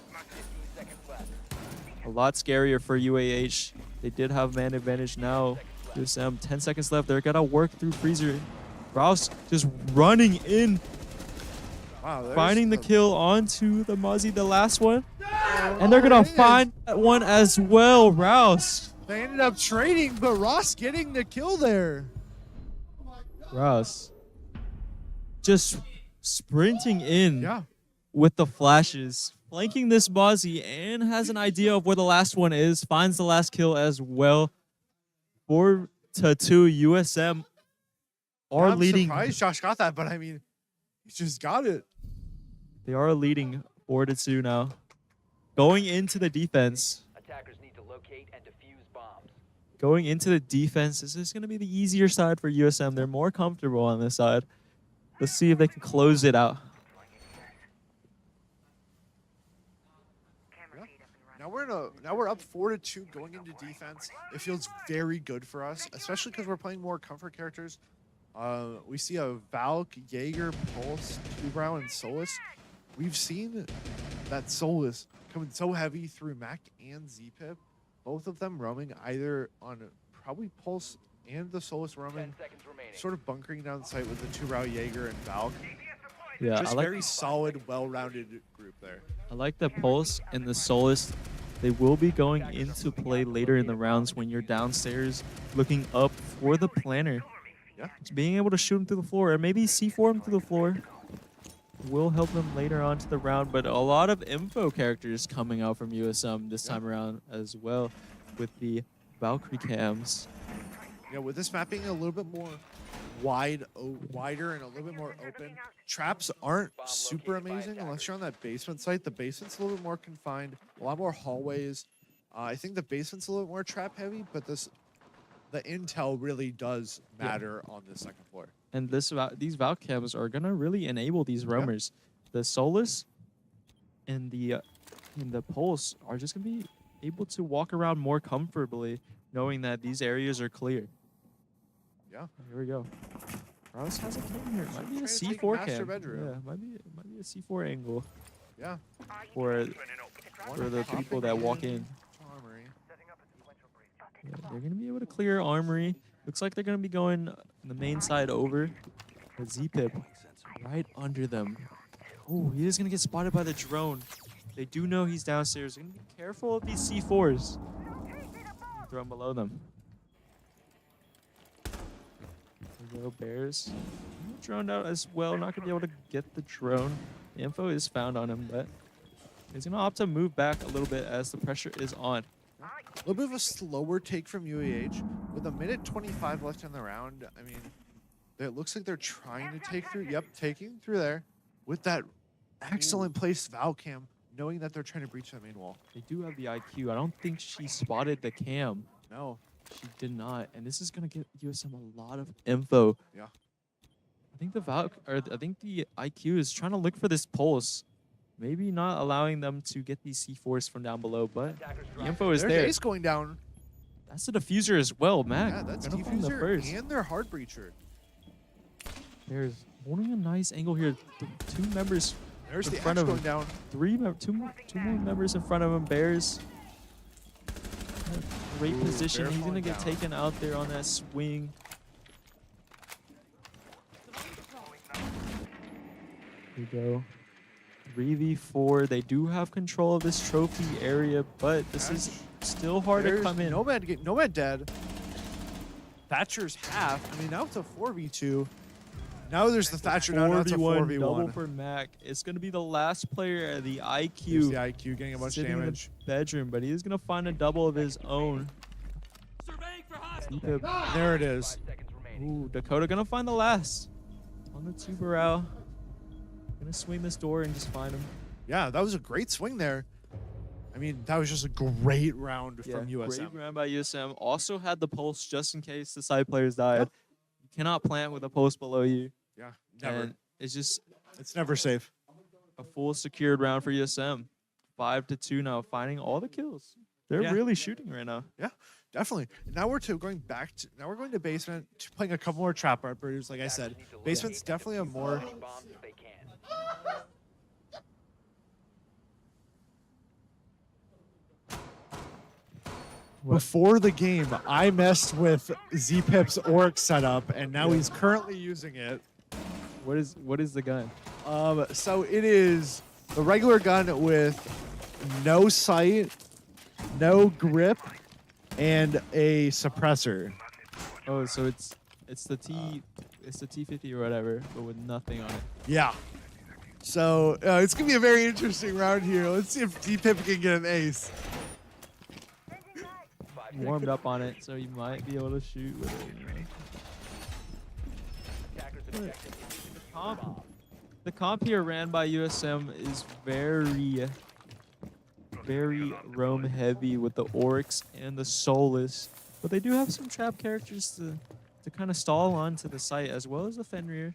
A lot scarier for UAH. They did have man advantage now. There's 10 seconds left. They're going to work through Freezer. Rouse just running in. Wow, Finding the kill onto the Mozzie, the last one. And they're going to find that one as well. Rouse. They ended up trading, but Ross getting the kill there. Rouse just sprinting in. Yeah. With the flashes, flanking this Mozzie, and has an idea of where the last one is. Finds the last kill as well. 4-2 USM are leading. I'm surprised Josh got that, but I mean, he just got it. They are leading 4-2 now. Going into the defense. Attackers need to locate and defuse bombs. Going into the defense, this is going to be the easier side for USM. They're more comfortable on this side. Let's see if they can close it out. Now we're up 4-2 going into defense. It feels very good for us, especially because we're playing more comfort characters. We see a Valk, Jaeger, Pulse, Two-Brow, and Solus. We've seen that Solus coming so heavy through Mac and ZPip. Both of them roaming either on probably Pulse and the Solus roaming, 10 seconds remaining. sort of bunkering down sight with the Two-Brow, Jaeger, and Valk. Yeah, Just I like, very solid, well-rounded group there. I like the Pulse and the Solus. They will be going into play later in the rounds when you're downstairs looking up for the planner. Yeah. Just being able to shoot him through the floor or maybe C4 him through the floor will help them later on to the round. But a lot of info characters coming out from USM this time around as well with the Valkyrie cams. Yeah, with this map being a little bit more wider and a little bit more open, traps aren't super amazing unless you're on that basement site. The basement's a little bit more confined, a lot more hallways. I think the basement's a little bit more trap heavy, but the intel really does matter on the second floor. And these Valk cams are gonna really enable these roamers. The Solus and the Pulse are just gonna be able to walk around more comfortably, knowing that these areas are clear. Yeah. Here we go. Rouse has a cam here. It might be a Trying to take C4 master cam. bedroom. Yeah, it might be a C4 angle Yeah. for the people that walk in. Armory. Yeah, they're gonna be able to clear armory. Looks like they're gonna be going the main side over. The Z-Pip right under them. Oh, he is gonna get spotted by the drone. They do know he's downstairs. They're gonna be careful of these C4s. Throw them below them. There we go, Bears. Droned out as well. Not gonna be able to get the drone. The info is found on him, but he's gonna opt to move back a little bit as the pressure is on. A little bit of a slower take from UAH. With a minute 25 left in the round, I mean, it looks like they're trying to take through. Yep, taking through there. With that excellent placed Valcam, knowing that they're trying to breach that main wall. They do have the IQ. I don't think she spotted the cam. No. She did not. And this is going to get USM a lot of info. Yeah. I think the IQ is trying to look for this pulse. Maybe not allowing them to get these C4s from down below, but the info is There's there. Ace going down. That's the diffuser as well, Mac. Yeah, that's gonna find the diffuser first. and their hard breacher. There's holding a nice angle here. The two members There's in the front Ash of going him. down. Two more members in front of him. Bears. Great Ooh, position. Bear He's gonna falling get down. taken out there on that swing. Here we go. 3v4. They do have control of this trophy area, but this is still hard to There's come in. Nomad dead. Thatcher's half. I mean, now it's a 4v2. Now there's the Thatcher. Now it's a 4v1. Double for Mac. It's gonna be the last player, the Here's IQ, the IQ getting a bunch of sitting in the damage. bedroom, but he's gonna find a double of his own. There it is. 5 seconds remaining. Ooh, Dakota gonna find the last on the two barrel. Gonna swing this door and just find him. Yeah, that was a great swing there. I mean, that was just a great round from USM. Great round by USM. Also had the pulse just in case the side players died. Yep. You cannot plant with a pulse below you. Yeah, never. And it's just It's never safe. a full secured round for USM. 5-2 now, finding all the kills. They're Yeah. really shooting right now. Yeah, definitely. Now we're going to basement, playing a couple more trap operators. Like I said, Attackers need to basement's locate definitely a and defuse more. as many bombs as they can. Before the game, I messed with Z-Pip's Oryx setup, and now he's currently using it. What is the gun? So it is the regular gun with no sight, no grip, and a suppressor. Oh, so it's the T50 or whatever, but with nothing on it. Yeah. So it's gonna be a very interesting round here. Let's see if Z-Pip can get an ace. Warmed up on it, so you might be able to shoot with it. You know? Attackers objective is to defuse Comp, bombs. the comp here ran by USM is very roam heavy with the Oryx and the Solus, but they do have some trap characters to kind of stall onto the site, as well as the Fenrir.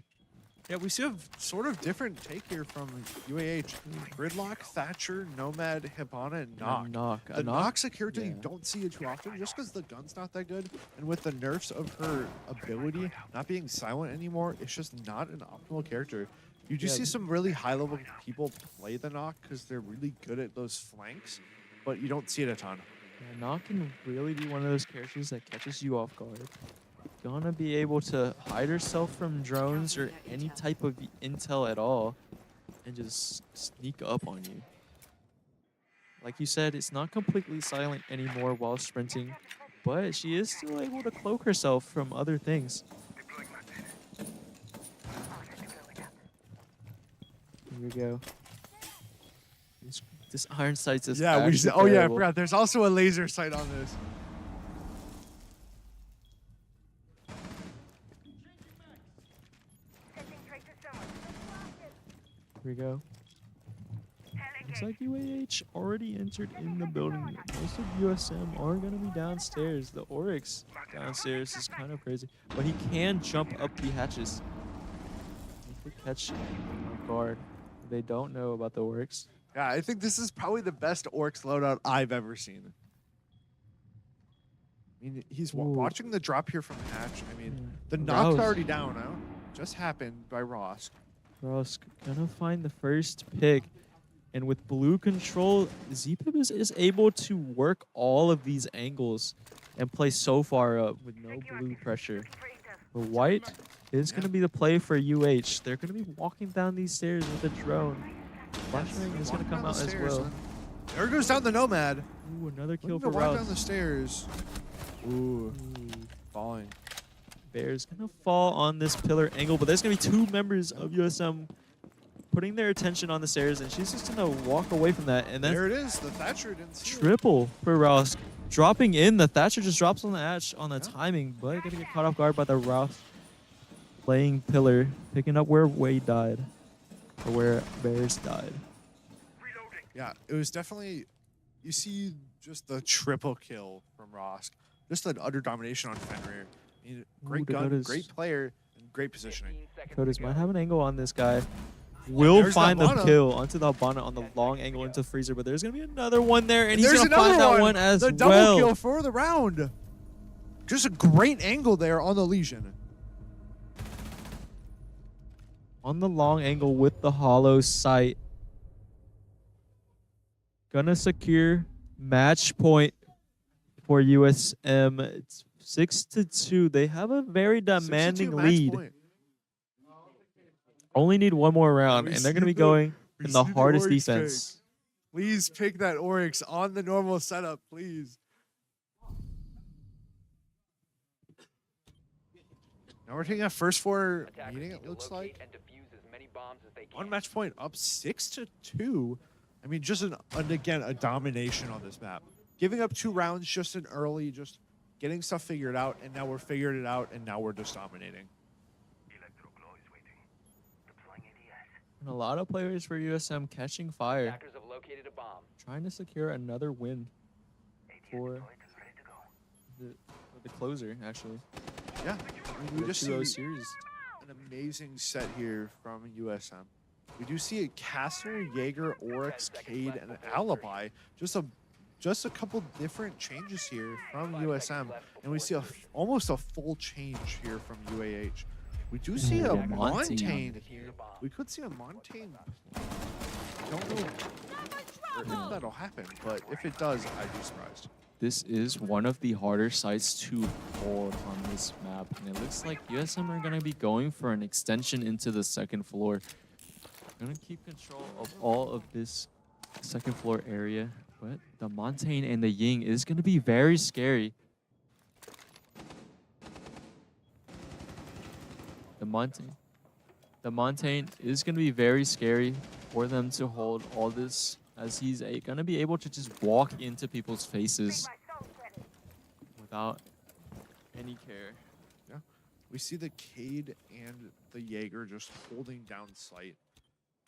Yeah, we see a sort of different take here from UAH. Gridlock, Thatcher, Nomad, Hibana, and Knock. Knock. The Knock's a character you yeah. don't see it too often just because the gun's not that good. And with the nerfs of her ability not being silent anymore, it's just not an optimal character. You do Yeah. see some really high-level people play the Knock because they're really good at those flanks, but you don't see it a ton. Yeah, Knock can really be one of those characters that catches you off guard. Gonna be able to hide herself from drones or any type of intel at all and just sneak up on you. Like you said, it's not completely silent anymore while sprinting, but she is still able to cloak herself from other things. Here we go. This iron sight's is Yeah, actually oh yeah, I terrible. forgot. There's also a laser sight on this. Here we go. Looks like UAH already entered in the building. Most of USM are going to be downstairs. The Oryx downstairs is kind of crazy. But he can jump up the hatches. He could catch him off guard. They don't know about the Oryx. Yeah, I think this is probably the best Oryx loadout I've ever seen. I mean, he's Ooh. watching the drop here from Hatch. I mean, Yeah. the knock's Rouse. already down now. Just happened by Ross. Ross gonna find the first pick. And with blue control, Z-Pip is able to work all of these angles and play so far up with no blue pressure. But white is going to be the play for UH. They're going to be walking down these stairs with a drone. Flashbang is going to come out as well. There goes down the Nomad. Ooh, another kill Looking for to walk down Rouse. the stairs. Ooh, falling. Bear's going to fall on this pillar angle, but there's going to be two members of USM putting their attention on the stairs, and she's just going to walk away from that. And then There it is. The Thatcher didn't see it. triple for Rouse. Dropping in, the Thatcher just drops on the edge on the timing, but going to get caught off guard by the Rouse playing pillar, picking up where Wade died, or where Bears died. Yeah, it was definitely. You see just the triple kill from Ross. Just an utter domination on Fenrir. I mean, great gun, Dakota's- great player, and great positioning. 15 seconds Dakotas to might go. have an angle on this guy. Will There's the find the Habana. kill onto the Habana on the long angle into Freezer, but there's going to be another one there, and he's There's going to find another that one as the double well. kill for the round. Just a great angle there on the Legion. On the long angle with the hollow sight. gonna secure match point for USM. It's 6-2. They have a very 6-2 demanding match lead. point. Only need one more round, We and they're gonna see be the- going we in the see the hardest Oryx pick. defense. Please pick that Oryx on the normal setup, please. Now we're taking a first four Attackers meeting, need it to looks locate like. and defuse as many bombs as they can. One match point up 6-2. I mean, just again, a domination on this map. Giving up 2 rounds just in early, just getting stuff figured out, and now we're figured it out, and now we're just dominating. And a lot of players for USM catching fire, Attackers have located a bomb. trying to secure another win for the closer, actually. Yeah, I mean, we The just 2-0 see series. an amazing set here from USM. We do see a Castle, Jaeger, Oryx, Cade, and an Alibi. Just a couple different changes here from USM, and we see almost a full change here from UAH. We do see a Ooh, Montaigne. Montaigne Defuse here. a bomb. We could see a Montaigne. Don't know if that'll happen, but if it does, I'd be surprised. This is one of the harder sites to hold on this map, and it looks like USM are going to be going for an extension into the second floor. Going to keep control of all of this second floor area, but the Montaigne and the Ying is going to be very scary. The Montaigne is going to be very scary for them to hold all this, as he's going to be able to just walk into people's faces without any care. Yeah, we see the Cade and the Jaeger just holding down sight.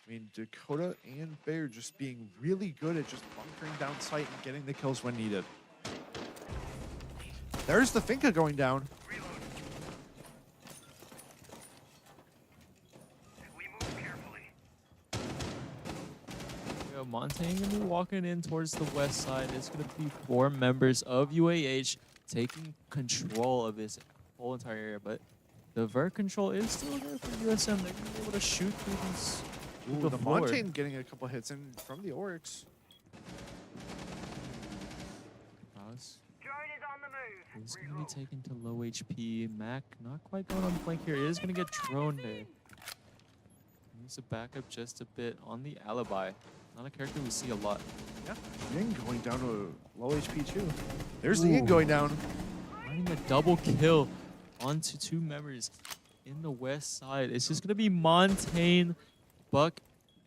I mean, Dakota and Bear just being really good at just bunkering down sight and getting the kills when needed. There's the Finka going down. Montaigne gonna be walking in towards the west side. It's gonna be 4 members of UAH taking control of this whole entire area, but the vert control is still there for USM. They're gonna be able to shoot through these. Ooh, the Montaigne getting a couple hits in from the Oryx. He's gonna be taken to low HP. Mac not quite going on the flank here. He is gonna get droned there. Needs to back up just a bit on the Alibi. Not a character we see a lot. Yeah, Ying going down to low HP too. There's the Ying going down. Finding a double kill onto 2 members in the west side. It's just gonna be Montaigne, Buck,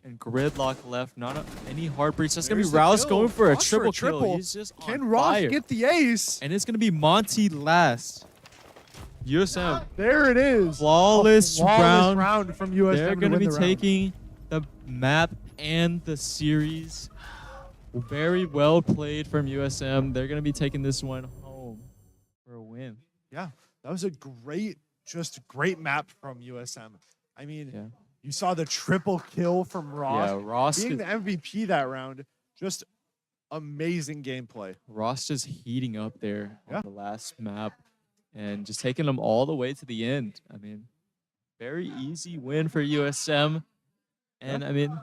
and Gridlock left. Not any heartbreaks. That's gonna be There's the Rouse kill. going for a Ross for a triple triple. kill. He's just Can on Ross fire. get the ace? And it's gonna be Monty last. USM There it is. flawless A flawless round. from USM. They're to gonna win be the round. taking the map and the series. Very well played from USM. They're gonna be taking this one home for a win. Yeah, that was a great map from USM. I mean, Yeah. you saw the triple kill from Ross. Yeah, Ross. Being the MVP that round, just amazing gameplay. Ross just heating up there Yeah. on the last map and just taking them all the way to the end. I mean, very easy win for USM. And I mean,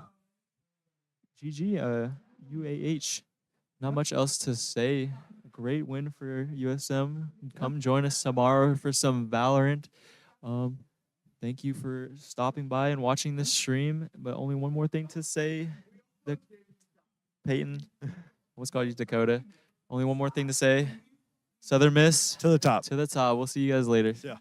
GG, UAH. Not much else to say. Great win for USM. Come join us tomorrow for some Valorant. Thank you for stopping by and watching this stream. But only one more thing to say. Peyton, what's called you, Dakota? Only one more thing to say. Southern Miss To the top. to the top. We'll see you guys later. Yeah.